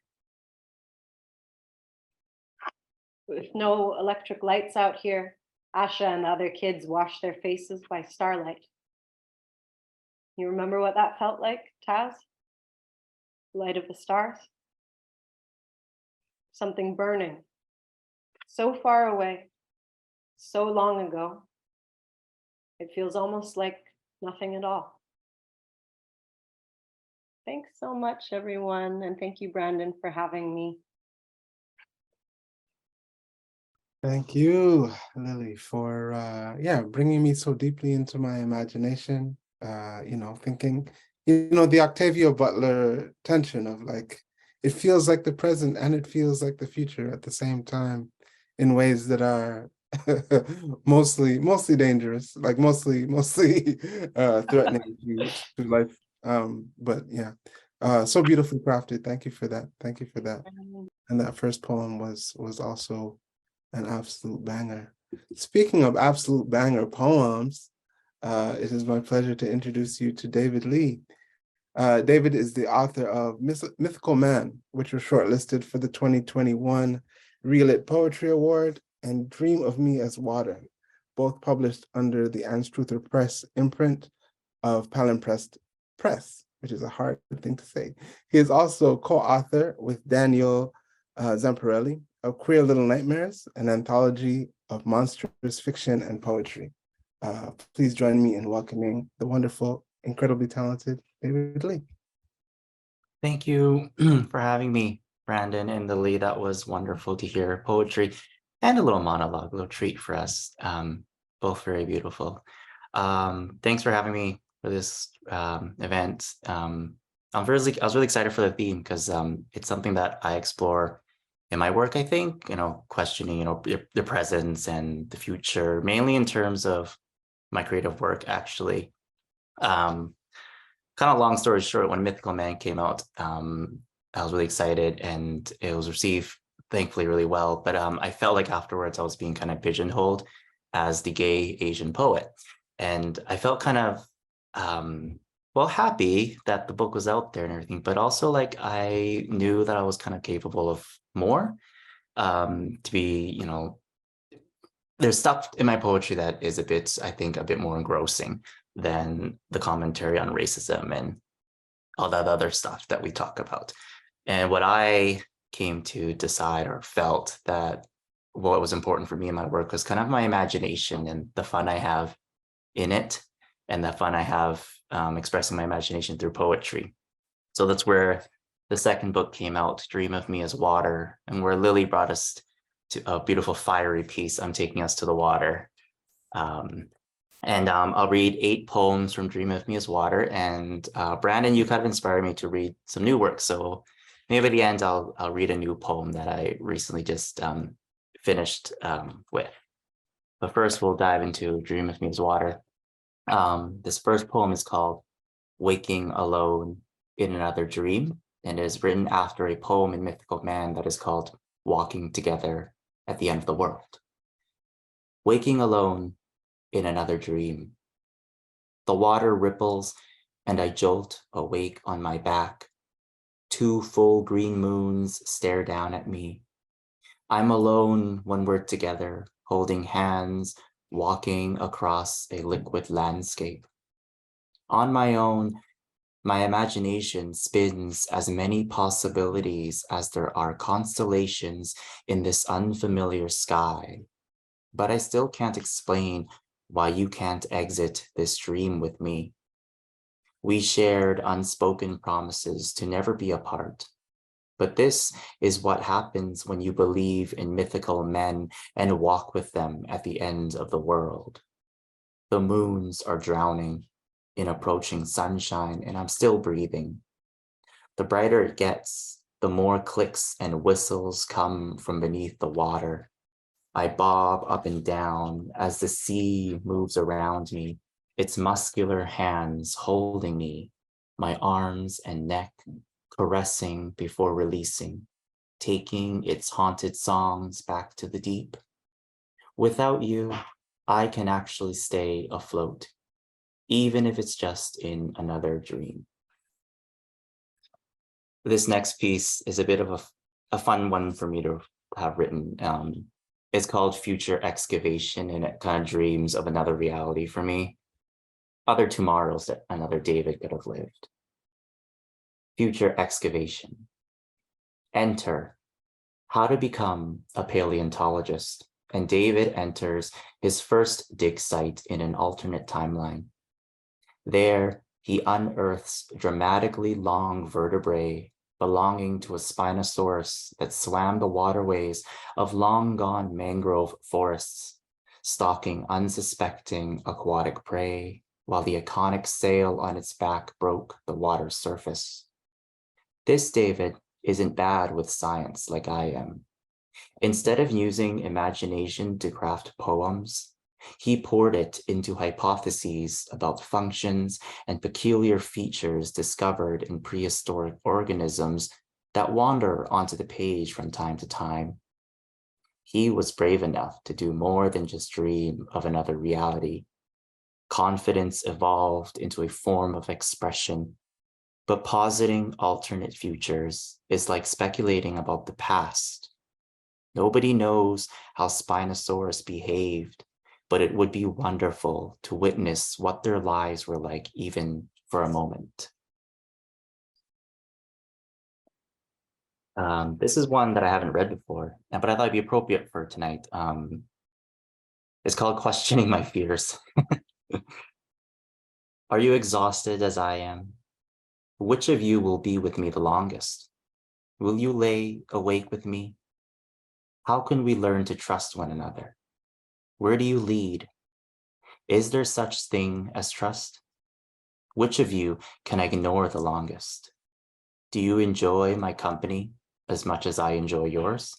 With no electric lights out here, Asha and the other kids wash their faces by starlight. You remember what that felt like, Taz? Light of the stars? Something burning, so far away, so long ago. It feels almost like nothing at all. Thanks so much, everyone. And thank you, Brandon, for having me. Thank you, Lili, for bringing me so deeply into my imagination. Thinking, the Octavia Butler tension of like, it feels like the present and it feels like the future at the same time in ways that are mostly dangerous, like mostly threatening to life. But yeah, so beautifully crafted. Thank you for that. Thank you for that. And that first poem was also an absolute banger. Speaking of absolute banger poems, it is my pleasure to introduce you to David Lee. David is the author of Mythical Man, which was shortlisted for the 2021 Relit Poetry Award, and Dream of Me as Water, both published under the Anstruther Press imprint of Palimpsest Press, which is a hard thing to say. He is also co-author with Daniel Zamparelli of Queer Little Nightmares, an anthology of monstrous fiction and poetry. Please join me in welcoming the wonderful, incredibly talented David Lee. Thank you for having me, Brandon and Lili. That was wonderful to hear poetry and a little monologue, a little treat for us. Both very beautiful. Thanks for having me for this event. I was really excited for the theme because it's something that I explore in my work, I think, questioning, the presence and the future, mainly in terms of my creative work, actually. Kind of long story short, when Mythical Man came out, I was really excited and it was received, thankfully, really well. But I felt like afterwards I was being kind of pigeonholed as the gay Asian poet. And I felt kind of, happy that the book was out there and everything, but also like I knew that I was kind of capable of more, to be, there's stuff in my poetry that is I think, a bit more engrossing than the commentary on racism and all that other stuff that we talk about. And what I came to decide or felt that what was important for me in my work was kind of my imagination and the fun I have in it and the fun I have expressing my imagination through poetry. So that's where the second book came out, Dream of Me as Water, and where Lili brought us to a beautiful fiery piece, I'm Taking Us to the Water. I'll read 8 poems from Dream of Me as Water. And Brandon, you kind of inspired me to read some new work. So maybe at the end, I'll read a new poem that I recently just finished with. But first, we'll dive into Dream of Me as Water. This first poem is called Waking Alone in Another Dream, and is written after a poem in Mythical Man that is called Walking Together at the End of the World. Waking alone in another dream. The water ripples and I jolt awake on my back 2 full green moons stare down at me. I'm alone when we're together, holding hands, walking across a liquid landscape. On my own, my imagination spins as many possibilities as there are constellations in this unfamiliar sky. But I still can't explain why you can't exit this dream with me. We shared unspoken promises to never be apart. But this is what happens when you believe in mythical men and walk with them at the end of the world. The moons are drowning in approaching sunshine, and I'm still breathing. The brighter it gets, the more clicks and whistles come from beneath the water. I bob up and down as the sea moves around me, its muscular hands holding me, my arms and neck caressing before releasing, taking its haunted songs back to the deep. Without you, I can actually stay afloat, even if it's just in another dream. This next piece is a bit of a fun one for me to have written. It's called Future Excavation, and it kind of dreams of another reality for me, other tomorrows that another David could have lived. Future Excavation. Enter How to Become a Paleontologist, and David enters his first dig site in an alternate timeline. There, he unearths dramatically long vertebrae belonging to a Spinosaurus that swam the waterways of long-gone mangrove forests, stalking unsuspecting aquatic prey, while the iconic sail on its back broke the water's surface. This David isn't bad with science like I am. Instead of using imagination to craft poems, he poured it into hypotheses about functions and peculiar features discovered in prehistoric organisms that wander onto the page from time to time. He was brave enough to do more than just dream of another reality. Confidence evolved into a form of expression, but positing alternate futures is like speculating about the past. Nobody knows how Spinosaurus behaved, but it would be wonderful to witness what their lives were like even for a moment. This is one that I haven't read before, but I thought it'd be appropriate for tonight. It's called Questioning My Fears. Are you exhausted as I am? Which of you will be with me the longest? Will you lay awake with me? How can we learn to trust one another? Where do you lead? Is there such thing as trust? Which of you can I ignore the longest? Do you enjoy my company as much as I enjoy yours?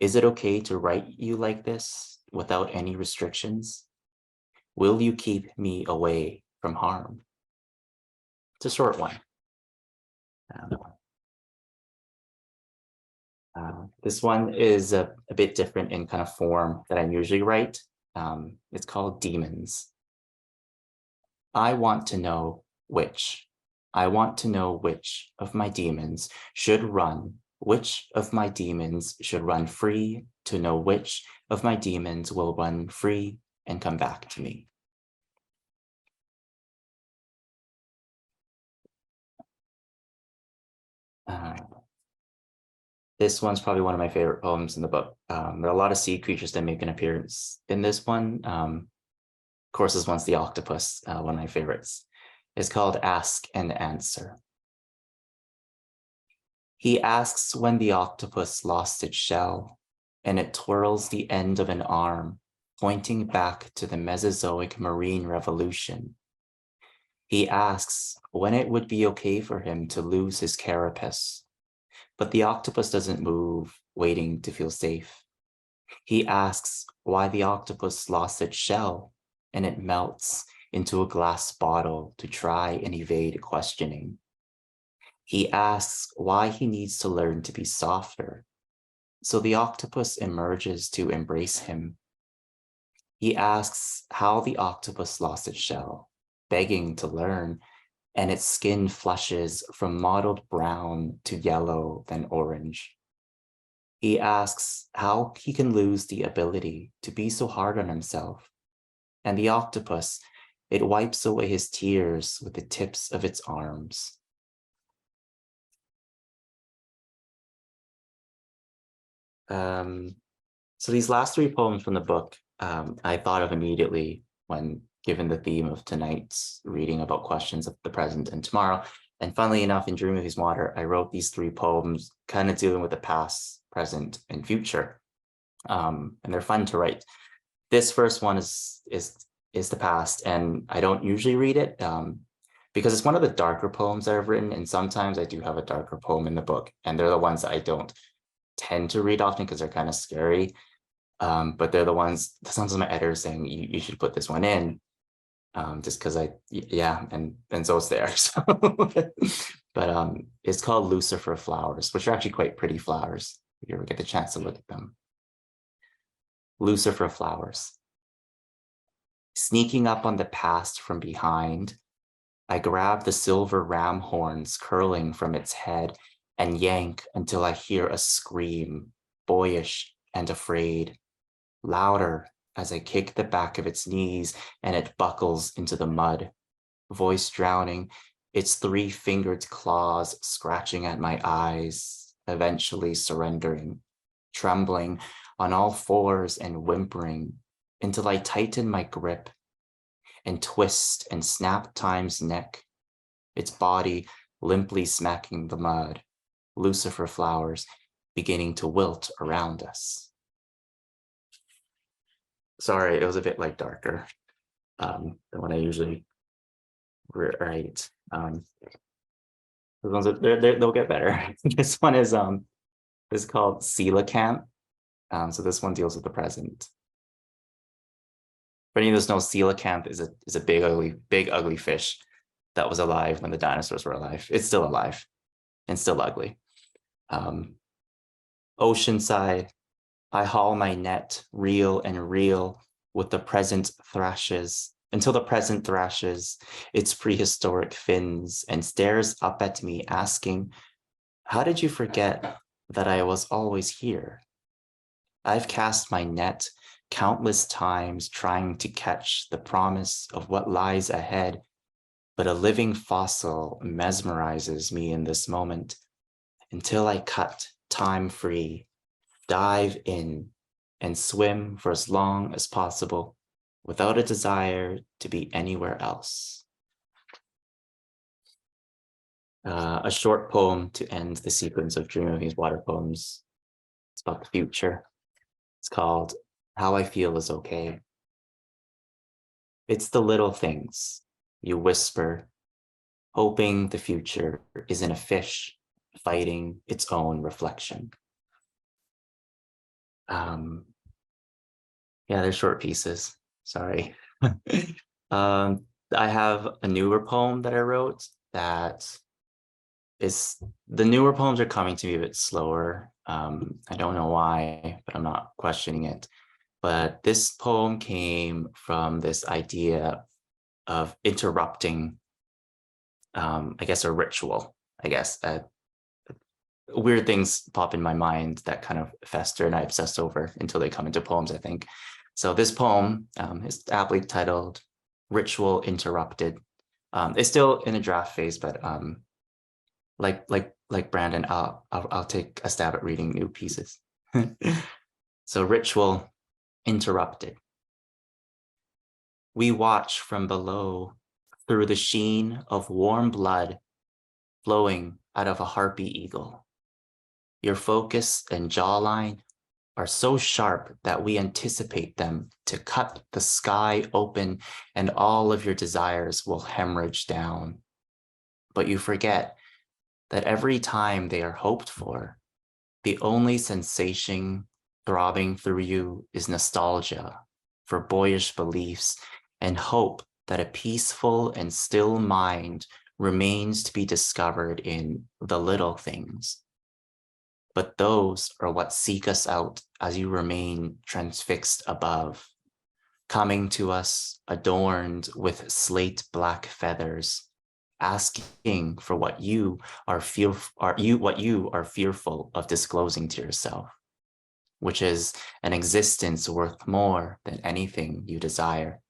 Is it okay to write you like this without any restrictions? Will you keep me away from harm? It's a short one. This one is a bit different in kind of form that I usually write. It's called Demons. I want to know which. I want to know which of my demons should run, which of my demons should run free, to know which of my demons will run free and come back to me. This one's probably one of my favorite poems in the book. There are a lot of sea creatures that make an appearance in this one. Of course, this one's the octopus, one of my favorites. It's called Ask and Answer. He asks when the octopus lost its shell, and it twirls the end of an arm, pointing back to the Mesozoic marine revolution. He asks when it would be okay for him to lose his carapace, but the octopus doesn't move, waiting to feel safe. He asks why the octopus lost its shell, and it melts into a glass bottle to try and evade questioning. He asks why he needs to learn to be softer, so the octopus emerges to embrace him. He asks how the octopus lost its shell, begging to learn, and its skin flushes from mottled brown to yellow, then orange. He asks how he can lose the ability to be so hard on himself. And the octopus, it wipes away his tears with the tips of its arms. So these last three poems from the book, I thought of immediately when given the theme of tonight's reading about questions of the present and tomorrow. And funnily enough, in Dream of His Water, I wrote these three poems kind of dealing with the past, present, and future. And they're fun to write. This first one is the past, and I don't usually read it because it's one of the darker poems that I've written, and sometimes I do have a darker poem in the book, and they're the ones that I don't tend to read often because they're kind of scary. But they're the ones, sometimes my editor saying you should put this one in, just because and so it's there. So but it's called Lucifer Flowers, which are actually quite pretty flowers if you ever get the chance to look at them. Lucifer Flowers. Sneaking up on the past from behind, I grab the silver ram horns curling from its head and yank until I hear a scream, boyish and afraid, louder as I kick the back of its knees and it buckles into the mud, voice drowning, its three-fingered claws scratching at my eyes, eventually surrendering, trembling on all fours and whimpering until I tighten my grip and twist and snap Time's neck, its body limply smacking the mud, Lucifer flowers beginning to wilt around us. Sorry, it was a bit like darker than what I usually write. They'll get better. This one is called Coelacanth. So this one deals with the present. For any of those know, coelacanth is a big ugly fish that was alive when the dinosaurs were alive. It's still alive and still ugly. Oceanside, I haul my net, reel and reel, with the present thrashes, until the present thrashes its prehistoric fins and stares up at me asking, how did you forget that I was always here? I've cast my net countless times trying to catch the promise of what lies ahead, but a living fossil mesmerizes me in this moment until I cut time free, dive in, and swim for as long as possible without a desire to be anywhere else. A short poem to end the sequence of Dream of These Water poems. It's about the future. It's called How I Feel Is Okay. It's the little things you whisper, hoping the future isn't a fish fighting its own reflection. Yeah, they're short pieces. Sorry. I have a newer poem that I wrote that is, the newer poems are coming to me a bit slower. I don't know why, but I'm not questioning it. But this poem came from this idea of interrupting, I guess, a ritual, I guess. Weird things pop in my mind that kind of fester and I obsess over until they come into poems, I think. So this poem is aptly titled Ritual Interrupted. It's still in a draft phase, but like Brandon, I'll take a stab at reading new pieces. So Ritual Interrupted. We watch from below through the sheen of warm blood flowing out of a harpy eagle. Your focus and jawline are so sharp that we anticipate them to cut the sky open and all of your desires will hemorrhage down. But you forget that every time they are hoped for, the only sensation throbbing through you is nostalgia for boyish beliefs and hope that a peaceful and still mind remains to be discovered in the little things. But those are what seek us out as you remain transfixed above, coming to us adorned with slate black feathers, asking for what you are fearful of disclosing to yourself, which is an existence worth more than anything you desire.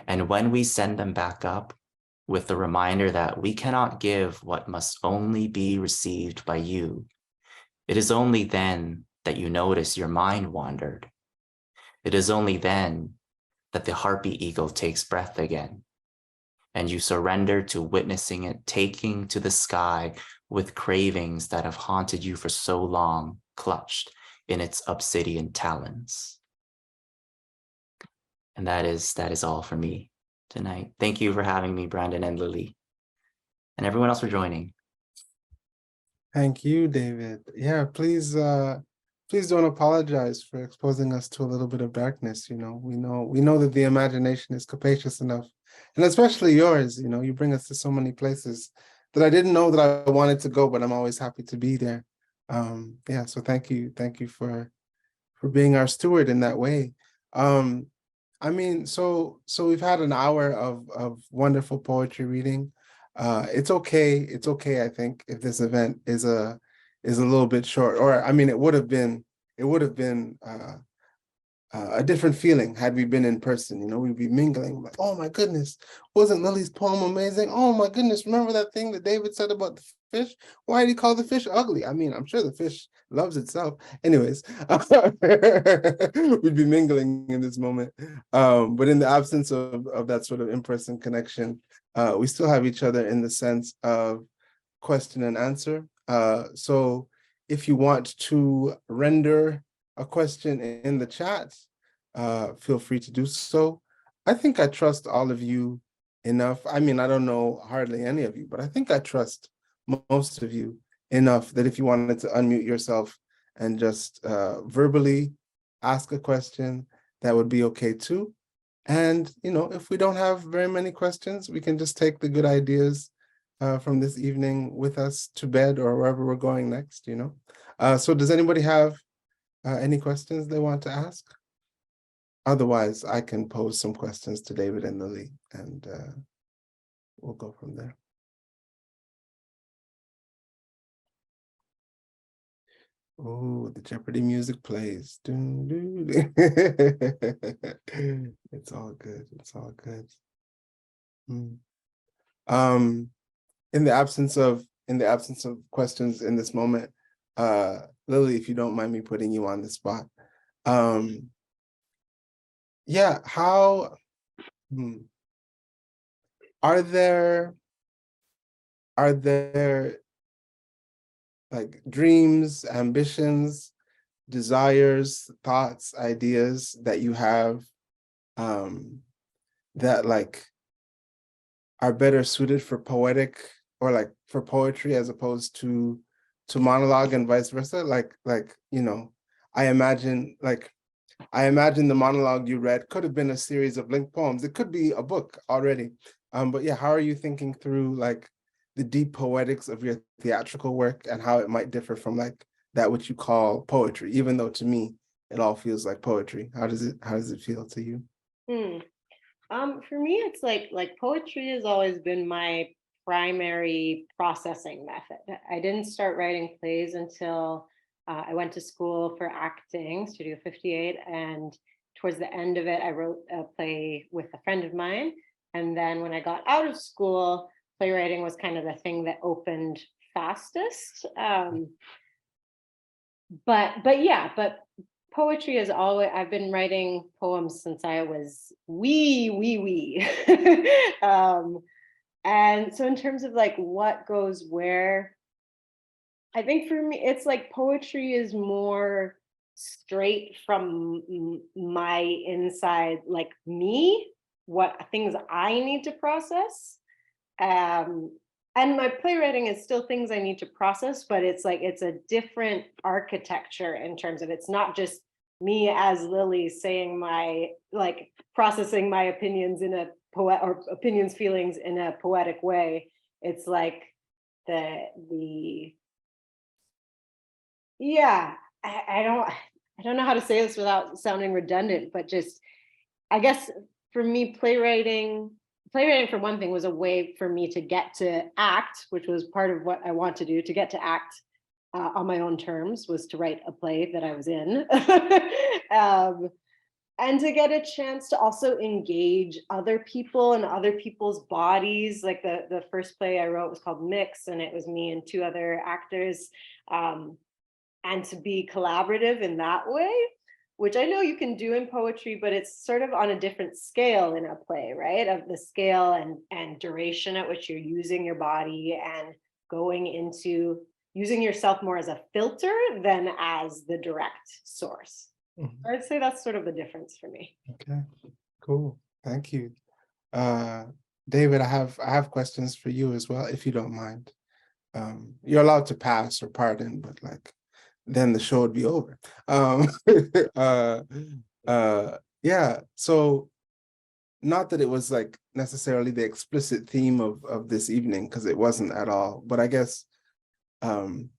And when we send them back up with the reminder that we cannot give what must only be received by you, it is only then that you notice your mind wandered. It is only then that the harpy eagle takes breath again, and you surrender to witnessing it taking to the sky with cravings that have haunted you for so long, clutched in its obsidian talons. And that is all for me tonight. Thank you for having me, Brandon and Lili, and everyone else for joining. Thank you, David. Yeah, please don't apologize for exposing us to a little bit of darkness. You know, we know that the imagination is capacious enough, and especially yours. You know, you bring us to so many places that I didn't know that I wanted to go, but I'm always happy to be there. Yeah, so thank you for being our steward in that way. I mean, so we've had an hour of wonderful poetry reading. It's okay, I think, if this event is a little bit short, or I mean, it would have been a different feeling had we been in person. You know, we'd be mingling like, oh my goodness, wasn't Lili's poem amazing? Oh my goodness, remember that thing that David said about the fish? Why did he call the fish ugly? I mean, I'm sure the fish loves itself. Anyways, we'd be mingling in this moment. But in the absence of that sort of in-person connection, we still have each other in the sense of question and answer. So if you want to render a question in the chat, feel free to do so. I think I trust all of you enough. I mean, I don't know hardly any of you, but I think I trust most of you enough that if you wanted to unmute yourself and just verbally ask a question, that would be okay too. And, you know, if we don't have very many questions, we can just take the good ideas from this evening with us to bed or wherever we're going next, you know. So does anybody have any questions they want to ask? Otherwise, I can pose some questions to David and Lili, and we'll go from there. Oh, the Jeopardy music plays. Dun, dun, dun. It's all good. It's all good. In the absence of questions in this moment, Lili, if you don't mind me putting you on the spot, yeah, how are there like dreams, ambitions, desires, thoughts, ideas that you have that like are better suited for poetic or like for poetry as opposed to monologue and vice versa? Like, you know, I imagine the monologue you read could have been a series of linked poems. It could be a book already. But yeah, how are you thinking through like the deep poetics of your theatrical work and how it might differ from like that which you call poetry, even though to me, it all feels like poetry? How does it feel to you? For me, it's like poetry has always been my primary processing method. I didn't start writing plays until I went to school for acting, Studio 58, and towards the end of it, I wrote a play with a friend of mine. And then when I got out of school, playwriting was kind of the thing that opened fastest. But poetry is always, I've been writing poems since I was wee. And so in terms of like what goes where, I think for me, it's like poetry is more straight from my inside, like me, what things I need to process. And my playwriting is still things I need to process, but it's like, it's a different architecture in terms of, it's not just me as Lili saying my, like processing my opinions in a poet or opinions, feelings in a poetic way. It's like yeah, I don't know how to say this without sounding redundant, but just, I guess for me, playwriting playwriting, for one thing, was a way for me to get to act, which was part of what I want to do. To get to act on my own terms was to write a play that I was in. And to get a chance to also engage other people and other people's bodies. Like the first play I wrote was called Mix, and it was me and two other actors. And to be collaborative in that way, which I know you can do in poetry, but it's sort of on a different scale in a play, right? Of the scale and duration at which you're using your body and going into using yourself more as a filter than as the direct source. I'd say that's sort of the difference for me. Okay, cool. Thank you. David, I have questions for you as well, if you don't mind. You're allowed to pass or pardon, but like then the show would be over. Yeah, so not that it was like necessarily the explicit theme of this evening, because it wasn't at all, but I guess Lili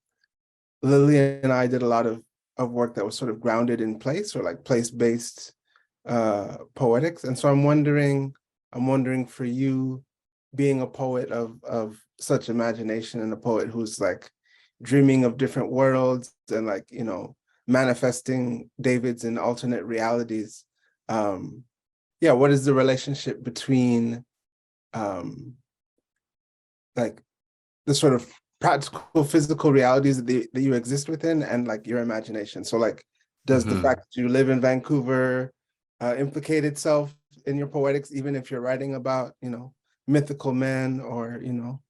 and I did a lot of work that was sort of grounded in place, or like place-based poetics. And so I'm wondering for you, being a poet of such imagination and a poet who's like dreaming of different worlds and like, you know, manifesting Davids in alternate realities. Yeah, what is the relationship between like the sort of practical physical realities that you exist within and like your imagination? So like, does the fact that you live in Vancouver implicate itself in your poetics, even if you're writing about, you know, mythical men or, you know,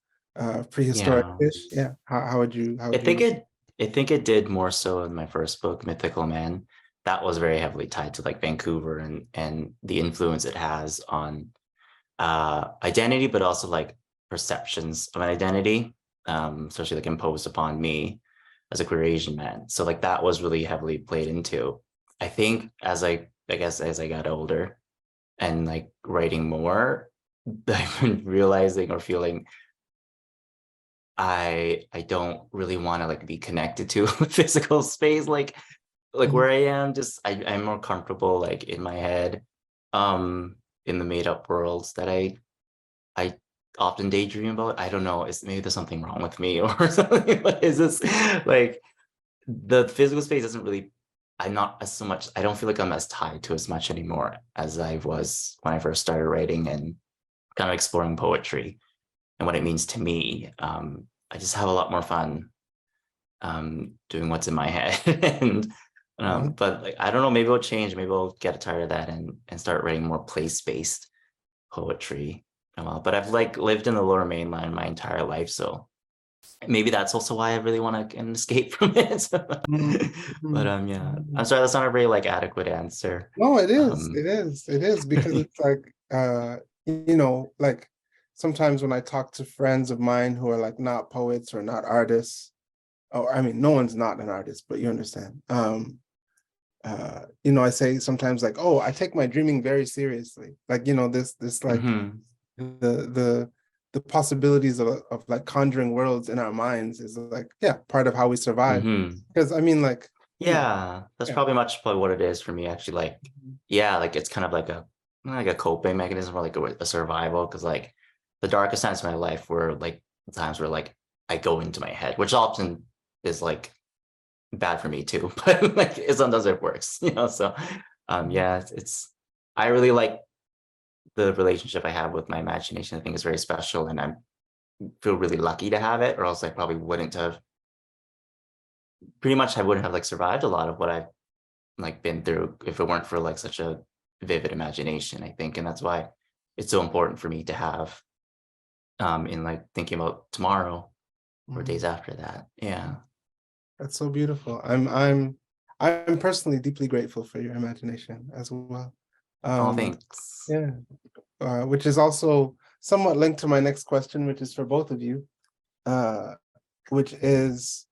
prehistoric fish? Yeah, how would you I think it did more so in my first book, Mythical Man. That was very heavily tied to like Vancouver and the influence it has on identity, but also like perceptions of an identity, especially like imposed upon me as a queer Asian man. So like that was really heavily played into. I think as I got older and like writing more, I've been realizing or feeling I don't really want to like be connected to physical space, like where I am. Just I'm more comfortable like in my head, in the made up worlds that I often daydream about. I don't know, maybe there's something wrong with me or something. But is this like the physical space doesn't really, I'm not as so much, I don't feel like I'm as tied to as much anymore as I was when I first started writing and kind of exploring poetry and what it means to me. I just have a lot more fun doing what's in my head. And but like, I don't know, maybe I'll change, maybe I'll get tired of that and start writing more place-based poetry. But I've like lived in the Lower Mainland my entire life, so maybe that's also why I really want to escape from it. But yeah, I'm sorry, that's not a very like adequate answer. No, it is because it's like you know, like sometimes when I talk to friends of mine who are like not poets or not artists, or I mean, no one's not an artist, but you understand. You know, I say sometimes like, oh, I take my dreaming very seriously. Like, you know, this like the possibilities of like conjuring worlds in our minds is like, yeah, part of how we survive. Because I mean, like, yeah, that's probably what it is for me, actually. Like, yeah, like it's kind of like a coping mechanism or like a survival, because like the darkest times of my life were like times where like I go into my head, which often is like bad for me too, but like sometimes it works, you know. So yeah, it's I really like the relationship I have with my imagination. I think is very special, and I feel really lucky to have it, or else I probably wouldn't have, pretty much I wouldn't have like survived a lot of what I've like been through if it weren't for like such a vivid imagination, I think. And that's why it's so important for me to have in like thinking about tomorrow or days after that. Yeah, that's so beautiful. I'm personally deeply grateful for your imagination as well. oh, thanks. Yeah, which is also somewhat linked to my next question, which is for both of you, which is,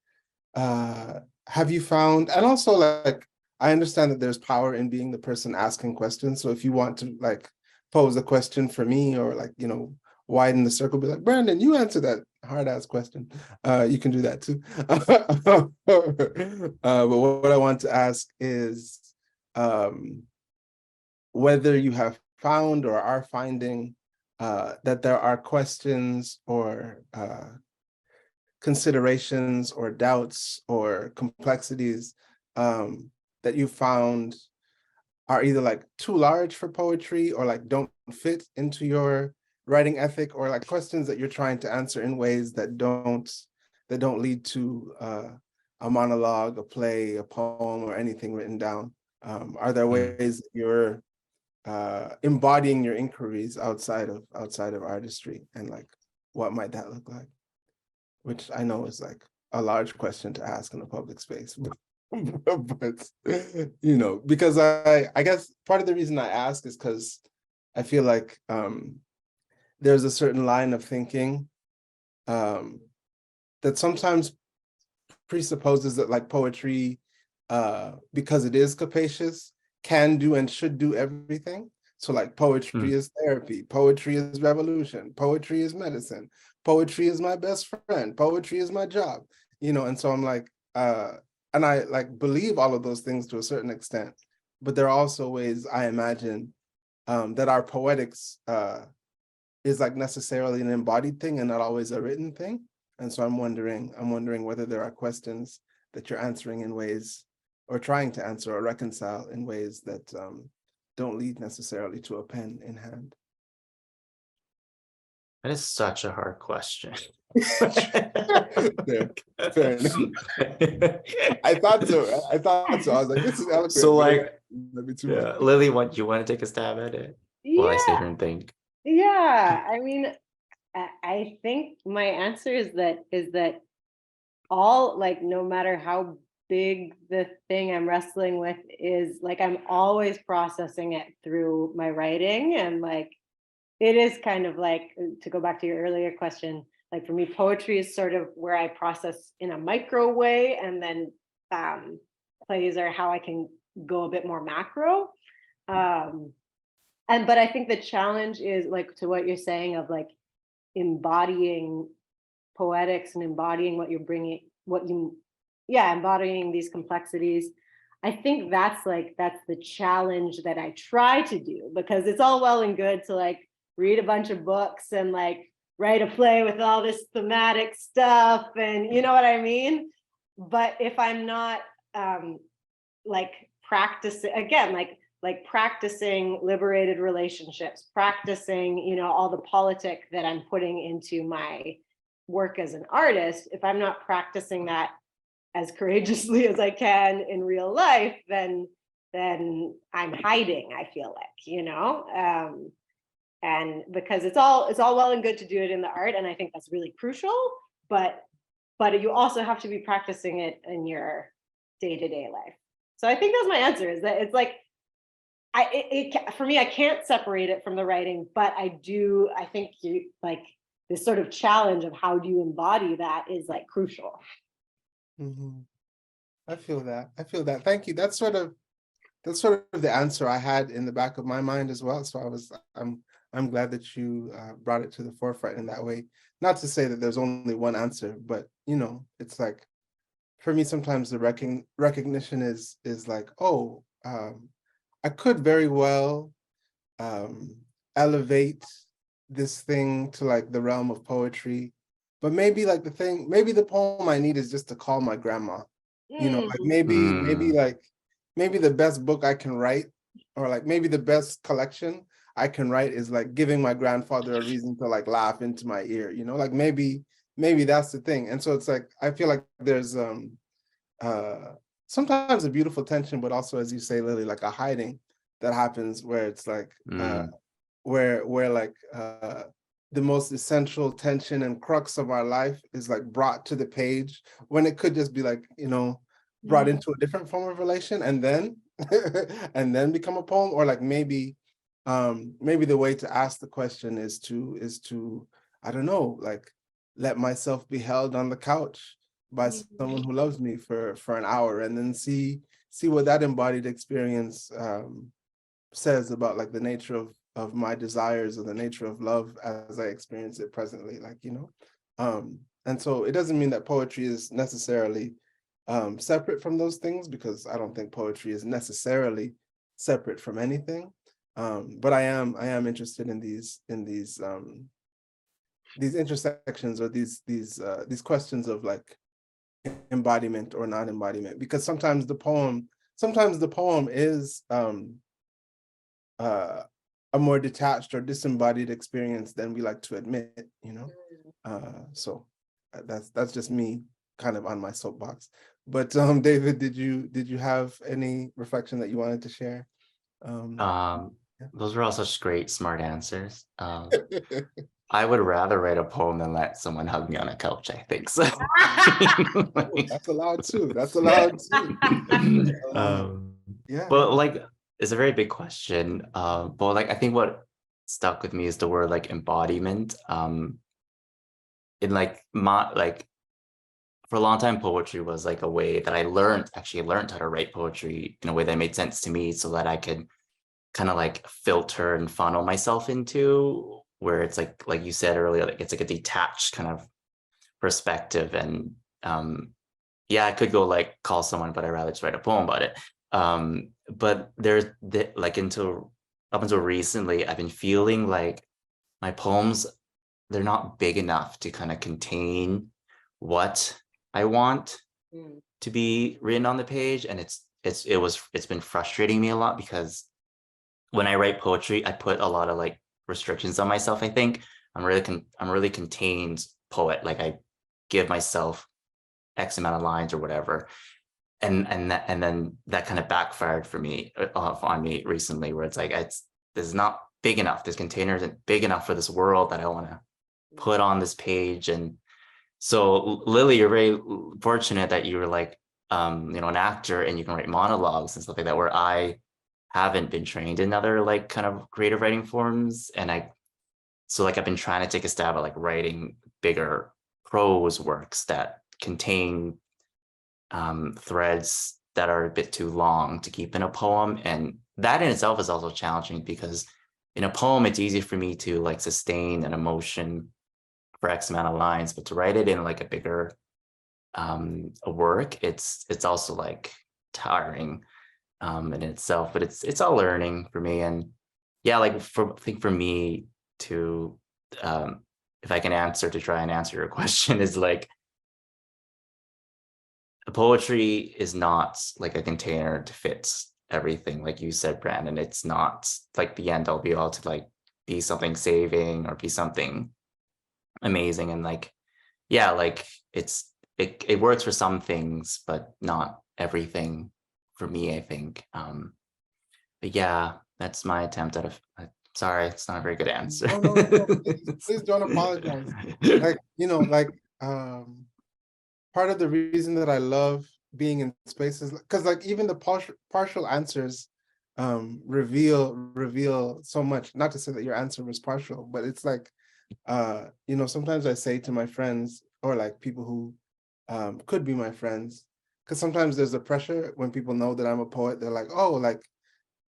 have you found, and also like, I understand that there's power in being the person asking questions. So if you want to like pose a question for me, or like, you know, widen the circle, be like, Brandon, you answer that hard ass question. You can do that too. But what I want to ask is whether you have found or are finding that there are questions or considerations or doubts or complexities that you found are either like too large for poetry or like don't fit into your writing ethic, or like questions that you're trying to answer in ways that don't lead to a monologue, a play, a poem, or anything written down? Are there ways that you're embodying your inquiries outside of artistry, and like what might that look like? Which I know is like a large question to ask in a public space, but you know, because I guess part of the reason I ask is because I feel like there's a certain line of thinking that sometimes presupposes that like poetry, because it is capacious, can do and should do everything. So like poetry is therapy, poetry is revolution, poetry is medicine, poetry is my best friend, poetry is my job, you know. And so I'm like, and I like believe all of those things to a certain extent, but there are also ways I imagine that our poetics is like necessarily an embodied thing and not always a written thing. And so I'm wondering whether there are questions that you're answering in ways, or trying to answer or reconcile in ways that don't lead necessarily to a pen in hand. That is such a hard question. Fair enough. I thought so. I was like, this is eloquent. So like, Let me too yeah, much. Lily, what you want to take a stab at it? While I sit here and think. Yeah, I mean, I think my answer is that all, like, no matter how big the thing I'm wrestling with is, like, I'm always processing it through my writing. And like, it is kind of like, to go back to your earlier question, like for me, poetry is sort of where I process in a micro way, and then plays are how I can go a bit more macro. But I think the challenge is, like, to what you're saying of like embodying poetics and embodying what you're bringing, embodying these complexities. I think that's the challenge that I try to do, because it's all well and good to like read a bunch of books and like write a play with all this thematic stuff, and you know what I mean? But if I'm not like practicing, again, like practicing liberated relationships, practicing, you know, all the politic that I'm putting into my work as an artist, if I'm not practicing that as courageously as I can in real life, then I'm hiding, I feel like, you know. And because it's all well and good to do it in the art, and I think that's really crucial, but you also have to be practicing it in your day-to-day life. So I think that's my answer, is that it's like, for me, I can't separate it from the writing, but I think you like this sort of challenge of how do you embody that is like crucial. Mm-hmm. I feel that. Thank you. That's sort of the answer I had in the back of my mind as well. So I'm glad that you brought it to the forefront in that way. Not to say that there's only one answer, but you know, it's like, for me, sometimes the recognition is like, oh, I could very well elevate this thing to like the realm of poetry, but maybe like maybe the poem I need is just to call my grandma. You know, like maybe the best book I can write, or like maybe the best collection I can write is like giving my grandfather a reason to like laugh into my ear, you know, like maybe that's the thing. And so it's like, I feel like there's sometimes a beautiful tension, but also, as you say, Lily, like a hiding that happens where it's like where like the most essential tension and crux of our life is like brought to the page, when it could just be like, you know, brought into a different form of relation and then and then become a poem. Or like maybe the way to ask the question is to I don't know, like let myself be held on the couch by someone who loves me for an hour, and then see what that embodied experience says about like the nature of my desires, or the nature of love as I experience it presently, like, you know. And so it doesn't mean that poetry is necessarily separate from those things, because I don't think poetry is necessarily separate from anything. But I am interested in these intersections, or these questions of like embodiment or non-embodiment, because sometimes the poem is a more detached or disembodied experience than we like to admit, you know. So that's just me kind of on my soapbox. But David, did you have any reflection that you wanted to share? Those were all such great, smart answers. I would rather write a poem than let someone hug me on a couch, I think. So That's allowed too. That's allowed too. Yeah. But like, it's a very big question. But like, I think what stuck with me is the word like embodiment. In like for a long time, poetry was like a way that I actually learned how to write poetry in a way that made sense to me, so that I could kind of like filter and funnel myself into where it's like you said earlier, like it's like a detached kind of perspective. And yeah, I could go like call someone, but I'd rather just write a poem about it. But there's like up until recently, I've been feeling like my poems, they're not big enough to kind of contain what I want to be written on the page. And it's been frustrating me a lot, because when I write poetry, I put a lot of like restrictions on myself. I think I'm really contained poet. Like I give myself X amount of lines or whatever. And then that kind of backfired for me on me recently, where it's like, this is not big enough. This container isn't big enough for this world that I want to put on this page. And so Lili, you're very fortunate that you were like, an actor, and you can write monologues and stuff like that, where I haven't been trained in other like kind of creative writing forms. And so I've been trying to take a stab at like writing bigger prose works that contain threads that are a bit too long to keep in a poem. And that in itself is also challenging, because in a poem, it's easy for me to like sustain an emotion for X amount of lines, but to write it in like a bigger a work, it's also like tiring in itself. But it's all learning for me. And yeah, like I think for me to if I can try and answer your question, is like, poetry is not like a container to fit everything, like you said, Brandon. It's not like the end all be all to like be something saving or be something amazing. And like, yeah, like it works for some things, but not everything for me, I think. But yeah, that's my attempt at sorry, it's not a very good answer. No, please don't apologize. Like, part of the reason that I love being in spaces, because like even the partial answers reveal so much. Not to say that your answer was partial, but it's like, sometimes I say to my friends, or like people who could be my friends, because sometimes there's a pressure when people know that I'm a poet. They're like, oh, like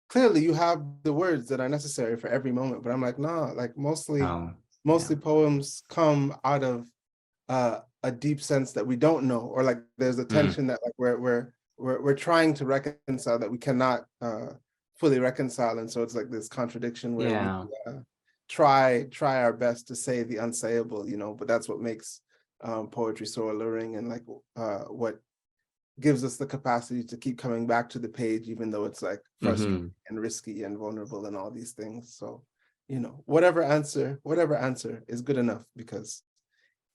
clearly you have the words that are necessary for every moment. But I'm like, nah, like mostly poems come out of a deep sense that we don't know, or like there's a tension that like we're trying to reconcile that we cannot fully reconcile. And so it's like this contradiction where we try our best to say the unsayable, but that's what makes poetry so alluring, and like what gives us the capacity to keep coming back to the page, even though it's like frustrating and risky and vulnerable and all these things. So, whatever answer is good enough, because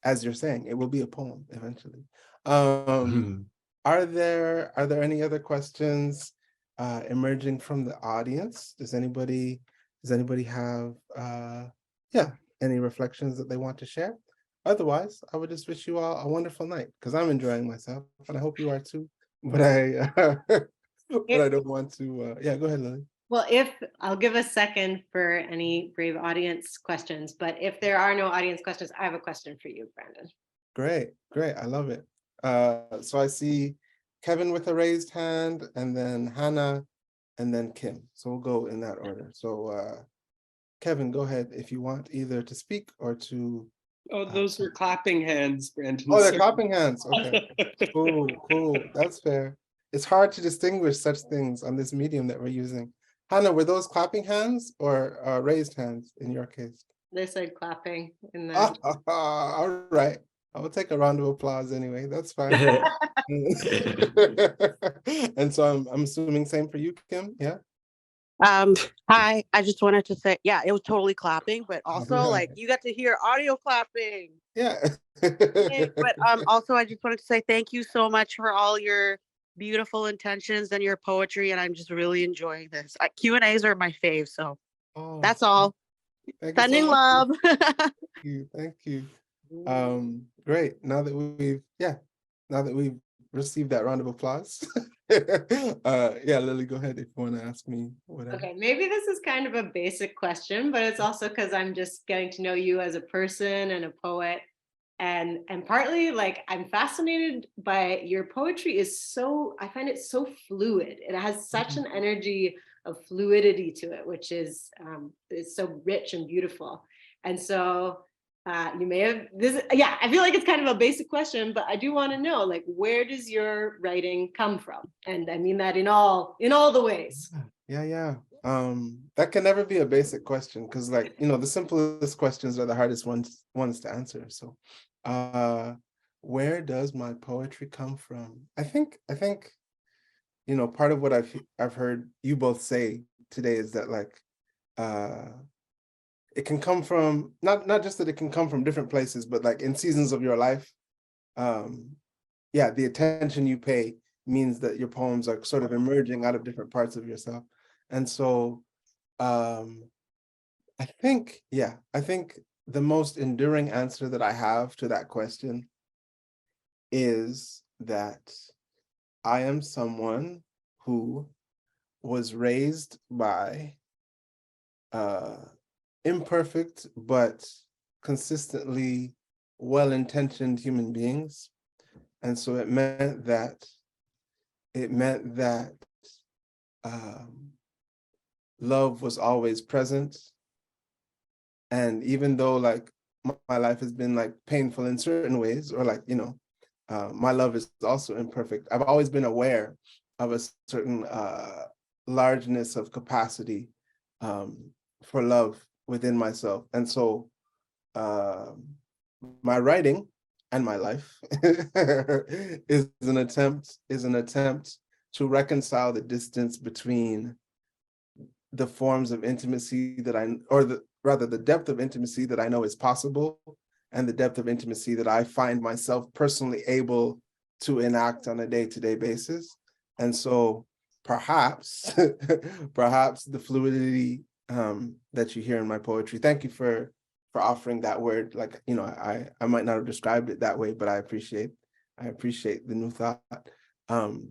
as you're saying, it will be a poem eventually. Are there any other questions emerging from the audience? Does anybody have any reflections that they want to share? Otherwise, I would just wish you all a wonderful night, because I'm enjoying myself, and I hope you are too. But I don't want to. Go ahead, Lili. Well, I'll give a second for any brave audience questions, but if there are no audience questions, I have a question for you, Brandon. Great. I love it. So I see Kevin with a raised hand, and then Hannah, and then Kim. So we'll go in that order. So Kevin, go ahead if you want either to speak or to. Oh, those were clapping hands, Brandon. Oh, they're clapping hands. Okay. Cool. That's fair. It's hard to distinguish such things on this medium that we're using. Hannah, were those clapping hands or raised hands in your case? They said clapping in the. All right. I will take a round of applause anyway. That's fine. And so I'm assuming same for you, Kim. Yeah. Hi, I just wanted to say, yeah, it was totally clapping, but also Right. like you got to hear audio clapping. Yeah. But also I just wanted to say thank you so much for all your beautiful intentions and your poetry, and I'm just really enjoying this. Q&As are my fave, so Oh, that's all. thank you so Sending much. love. Thank you. Thank you. Great. Now that we've received that round of applause. Yeah, Lily, go ahead if you want to ask me whatever. Okay, maybe this is kind of a basic question, but it's also because I'm just getting to know you as a person and a poet. And partly like I'm fascinated by your poetry is so, I find it so fluid. It has such an energy of fluidity to it, which is so rich and beautiful. And so you may have this, yeah, I feel like it's kind of a basic question, but I do want to know, like, where does your writing come from? And I mean that in all the ways. Yeah. That can never be a basic question because, like, you know, the simplest questions are the hardest ones to answer. So where does my poetry come from? I think, you know, part of what I've heard you both say today is that, like, it can come from not just that it can come from different places, but like in seasons of your life. Yeah, the attention you pay means that your poems are sort of emerging out of different parts of yourself. And so I think the most enduring answer that I have to that question is that I am someone who was raised by imperfect but consistently well-intentioned human beings. And so it meant that love was always present. And even though like my life has been like painful in certain ways, or like, you know, my love is also imperfect, I've always been aware of a certain largeness of capacity for love within myself. And so my writing and my life is an attempt to reconcile the distance between the forms of intimacy that the depth of intimacy that I know is possible and the depth of intimacy that I find myself personally able to enact on a day-to-day basis. And so perhaps the fluidity that you hear in my poetry, thank you for offering that word. Like, you know, I might not have described it that way, but I appreciate the new thought.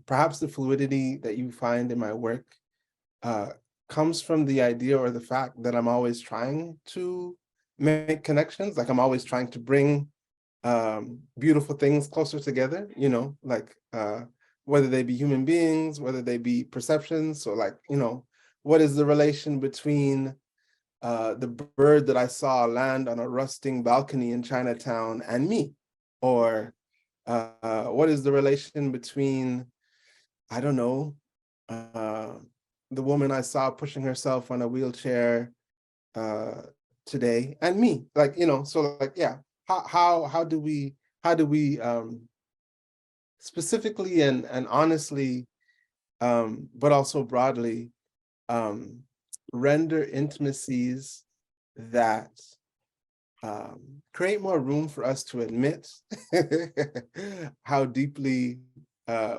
Perhaps the fluidity that you find in my work comes from the idea or the fact that I'm always trying to make connections. Like I'm always trying to bring beautiful things closer together, you know, like whether they be human beings, whether they be perceptions. So like, you know, what is the relation between the bird that I saw land on a rusting balcony in Chinatown and me? Or what is the relation between, I don't know, the woman I saw pushing herself on a wheelchair today and me? Like, you know, so like, yeah, how do we specifically and honestly, but also broadly, render intimacies that create more room for us to admit how deeply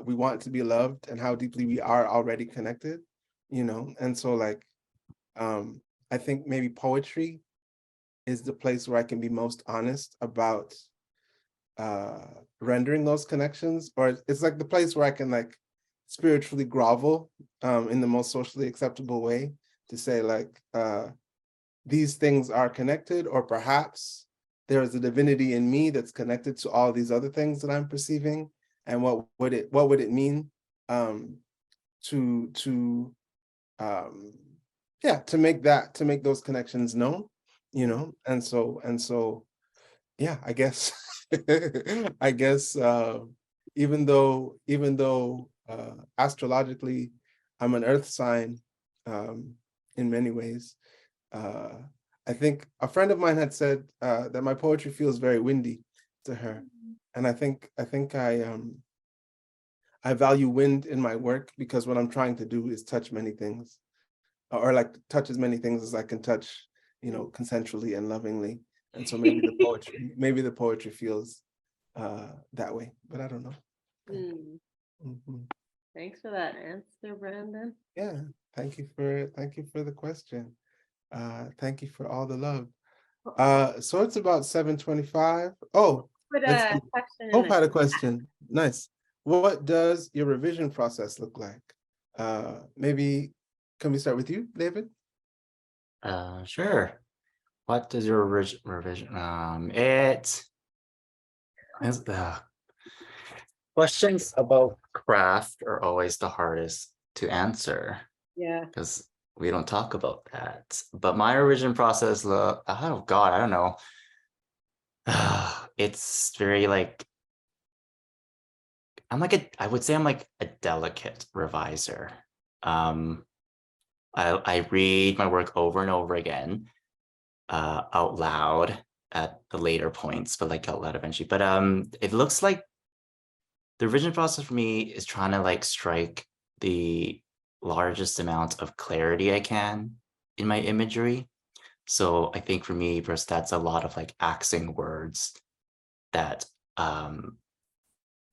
we want to be loved and how deeply we are already connected, you know? And so like, I think maybe poetry is the place where I can be most honest about rendering those connections, or it's like the place where I can like spiritually grovel in the most socially acceptable way to say like, these things are connected, or perhaps there is a divinity in me that's connected to all these other things that I'm perceiving. And what would it mean to make those connections known, you know? And so yeah, I guess even though astrologically I'm an earth sign, in many ways. I think a friend of mine had said that my poetry feels very windy to her, and I think I value wind in my work because what I'm trying to do is touch many things, or like touch as many things as I can touch, you know, consensually and lovingly. And so maybe the poetry feels that way, but I don't know. Thanks for that answer, Brandon. Yeah, thank you for the question. Thank you for all the love. So it's about 7:25. Oh, Put let's a see. question in Hope the had a chat. question. Nice. What does your revision process look like? Maybe can we start with you, David? Sure. What does your revision? It is the questions about craft are always the hardest to answer Yeah. because we don't talk about that. But my revision process, oh God, I don't know. It's very like I would say I'm like a delicate reviser. I read my work over and over again, out loud at the later points, but like out loud eventually. But it looks like the revision process for me is trying to like strike the largest amount of clarity I can in my imagery. So I think for me, first, that's a lot of like axing words that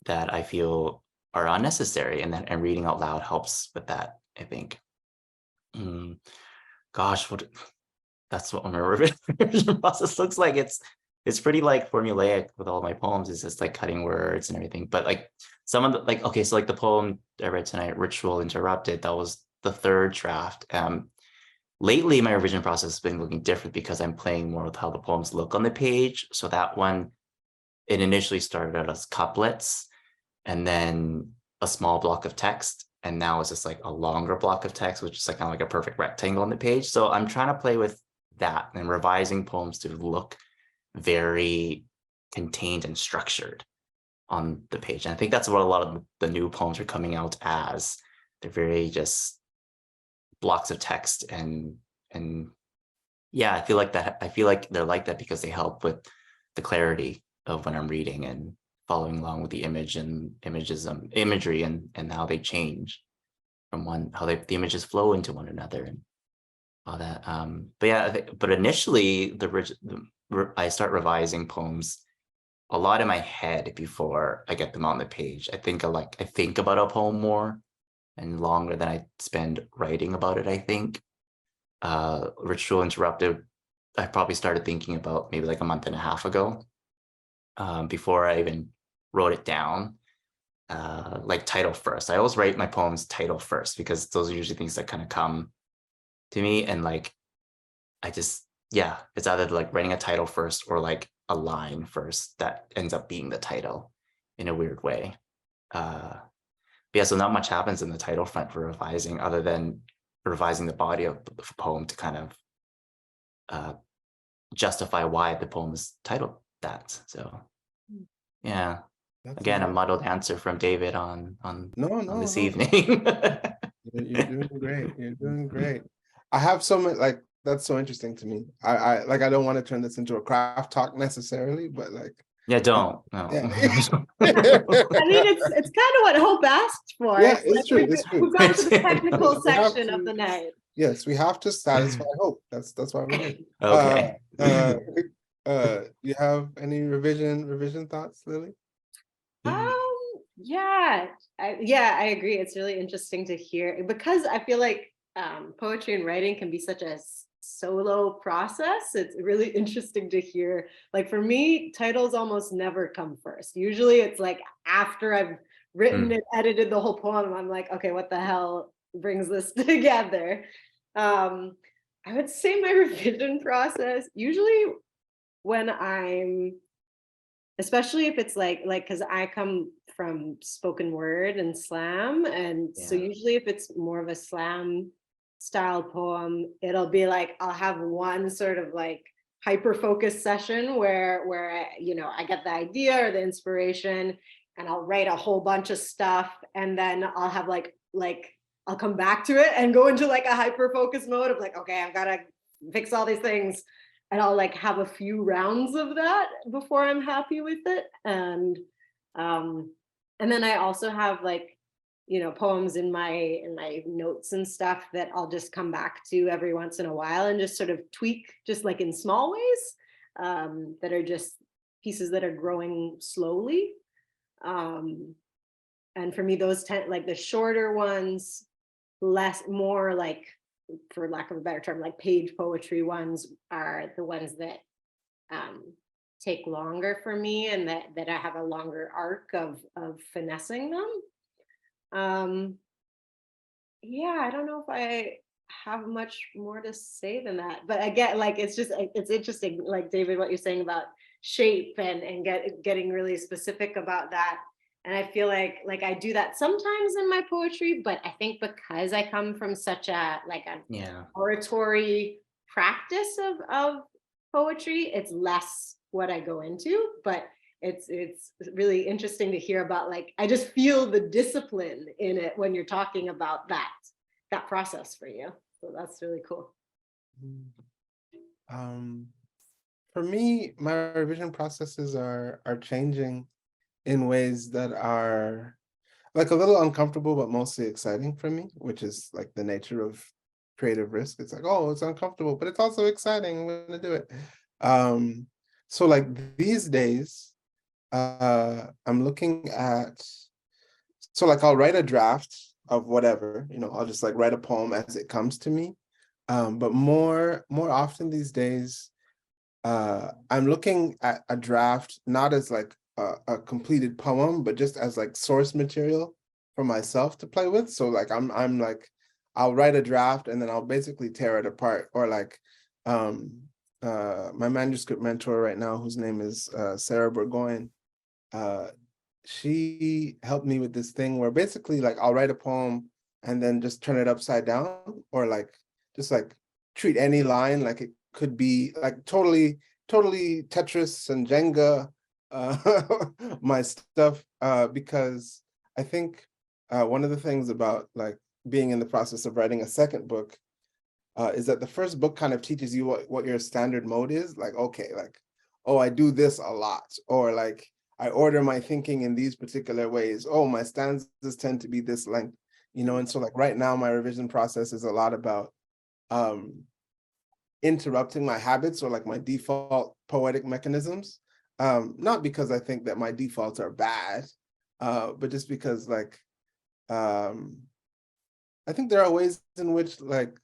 that I feel are unnecessary, and reading out loud helps with that, I think. Gosh, that's what my revision process looks like. It's pretty like formulaic with all my poems. It's just like cutting words and everything. But like some of the like, okay, so like the poem I read tonight, Ritual Interrupted, that was the third draft. Lately my revision process has been looking different because I'm playing more with how the poems look on the page. So that one, it initially started out as couplets and then a small block of text. And now it's just like a longer block of text, which is like kind of like a perfect rectangle on the page. So I'm trying to play with that and revising poems to look very contained and structured on the page. And I think that's what a lot of the new poems are coming out as. They're very just blocks of text and yeah, I feel like they're like that because they help with the clarity of when I'm reading and following along with the imagery and how they change from the images flow into one another and all that. But yeah, but initially I start revising poems a lot in my head before I get them on the page. I think about a poem more and longer than I spend writing about it, I think. Ritual Interrupted, I probably started thinking about maybe like a month and a half ago, before I even wrote it down. Like title first. I always write my poems title first because those are usually things that kind of come to me. And like, it's either like writing a title first or like a line first that ends up being the title in a weird way. Yeah, so not much happens in the title front for revising other than revising the body of the poem to kind of justify why the poem is titled that. So yeah, again, a muddled answer from David on this evening. You're doing great. You're doing great. I have so much like that's so interesting to me. I like I don't want to turn this into a craft talk necessarily, but like yeah, don't. No. Yeah. I mean, it's kind of what Hope asked for. Yeah, it's true. It's true. We've got to the technical We have section to- of the night. Yes, we have to satisfy hope. That's why we're here. Okay. You have any revision thoughts, Lili? Yeah, I agree. It's really interesting to hear because I feel like poetry and writing can be such a solo process. It's really interesting to hear. Like for me, titles almost never come first. Usually it's like after I've written it, edited the whole poem, I'm like, okay, what the hell brings this together? I would say my revision process, usually when especially if it's like because I come from spoken word and slam, and so usually if it's more of a slam style poem, it'll be like I'll have one sort of like hyper focused session where I get the idea or the inspiration and I'll write a whole bunch of stuff, and then I'll have like I'll come back to it and go into like a hyper focus mode of like, okay, I've got to fix all these things. And I'll like have a few rounds of that before I'm happy with it. And then I also have like, poems in my notes and stuff that I'll just come back to every once in a while and just sort of tweak, just like in small ways, that are just pieces that are growing slowly. And for me, those like the shorter ones, more like, for lack of a better term, like page poetry ones are the ones that take longer for me, and that I have a longer arc of finessing them. Yeah, I don't know if I have much more to say than that, but again, like it's interesting, like David, what you're saying about shape and getting really specific about that. And I feel like I do that sometimes in my poetry, but I think because I come from such an oratory practice of poetry, it's less what I go into. But it's really interesting to hear about, like, I just feel the discipline in it when you're talking about that process for you. So that's really cool. For me, my revision processes are changing in ways that are like a little uncomfortable, but mostly exciting for me, which is like the nature of creative risk. It's like, oh, it's uncomfortable, but it's also exciting. I'm going to do it. So like these days, I'm looking at, so like I'll write a draft of whatever, I'll just like write a poem as it comes to me. But more often these days, I'm looking at a draft not as like a completed poem, but just as like source material for myself to play with. So like I'm like, I'll write a draft and then I'll basically tear it apart. Or like my manuscript mentor right now, whose name is Sarah Burgoyne, she helped me with this thing where basically like I'll write a poem and then just turn it upside down, or like just like treat any line like it could be like totally Tetris and Jenga my stuff, because I think one of the things about like being in the process of writing a second book is that the first book kind of teaches you what your standard mode is. Like, okay, like, oh, I do this a lot, or like I order my thinking in these particular ways. Oh, my stanzas tend to be this length, and so like right now my revision process is a lot about interrupting my habits or like my default poetic mechanisms. Not because I think that my defaults are bad, but just because like, I think there are ways in which like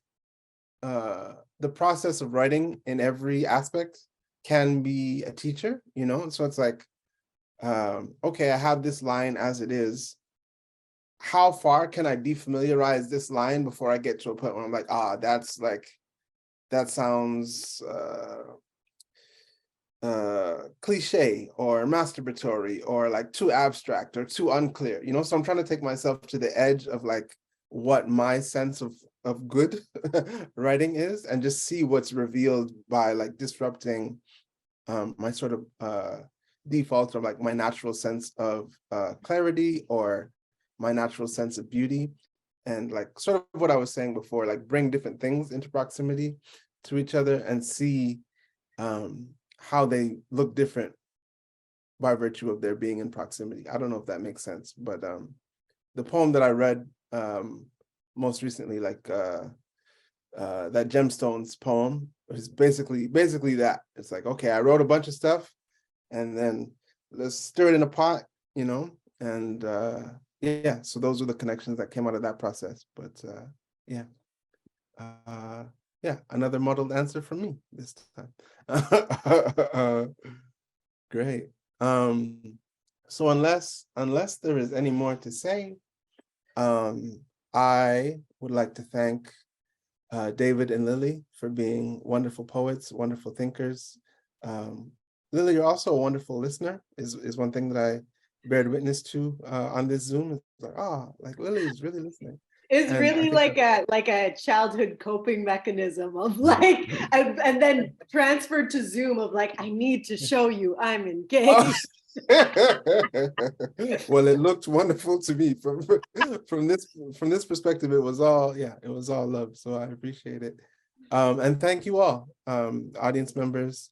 the process of writing in every aspect can be a teacher, And so it's like, okay, I have this line as it is. How far can I defamiliarize this line before I get to a point where I'm like, that's like, that sounds cliche or masturbatory or like too abstract or too unclear, So I'm trying to take myself to the edge of like what my sense of good writing is, and just see what's revealed by like disrupting my sort of default, or like my natural sense of clarity or my natural sense of beauty. And like sort of what I was saying before, like bring different things into proximity to each other and see how they look different by virtue of their being in proximity. I don't know if that makes sense, but the poem that I read most recently, like that Gemstones poem, is basically that. It's like, okay, I wrote a bunch of stuff and then let's stir it in a pot, and yeah, so those were the connections that came out of that process. But yeah, another muddled answer from me this time. Great. So unless there is any more to say, I would like to thank David and Lili for being wonderful poets, wonderful thinkers. Lili, you're also a wonderful listener, is one thing that I bared witness to on this Zoom. It's like, like Lili is really listening. It's really like a childhood coping mechanism of like, and then transferred to Zoom of like, I need to show you I'm engaged. Well, it looked wonderful to me from this perspective. It was all love. So I appreciate it. And thank you all, audience members,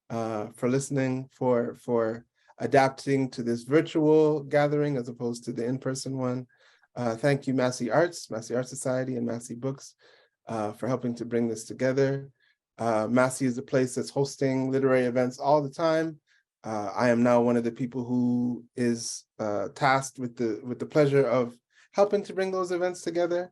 for listening, for adapting to this virtual gathering as opposed to the in-person one. Thank you, Massy Arts Society, and Massy Books for helping to bring this together. Massy is a place that's hosting literary events all the time. I am now one of the people who is tasked with the pleasure of helping to bring those events together.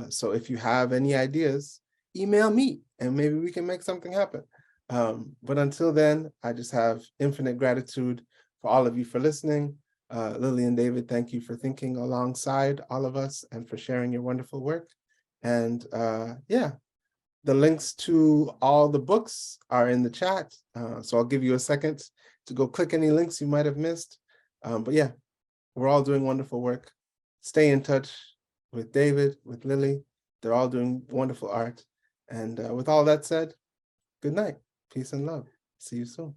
So if you have any ideas, email me and maybe we can make something happen. But until then, I just have infinite gratitude for all of you for listening. Lili and David, thank you for thinking alongside all of us and for sharing your wonderful work. And yeah, the links to all the books are in the chat. So I'll give you a second to go click any links you might have missed. But yeah, we're all doing wonderful work. Stay in touch with David, with Lili. They're all doing wonderful art. And with all that said, good night, peace and love. See you soon.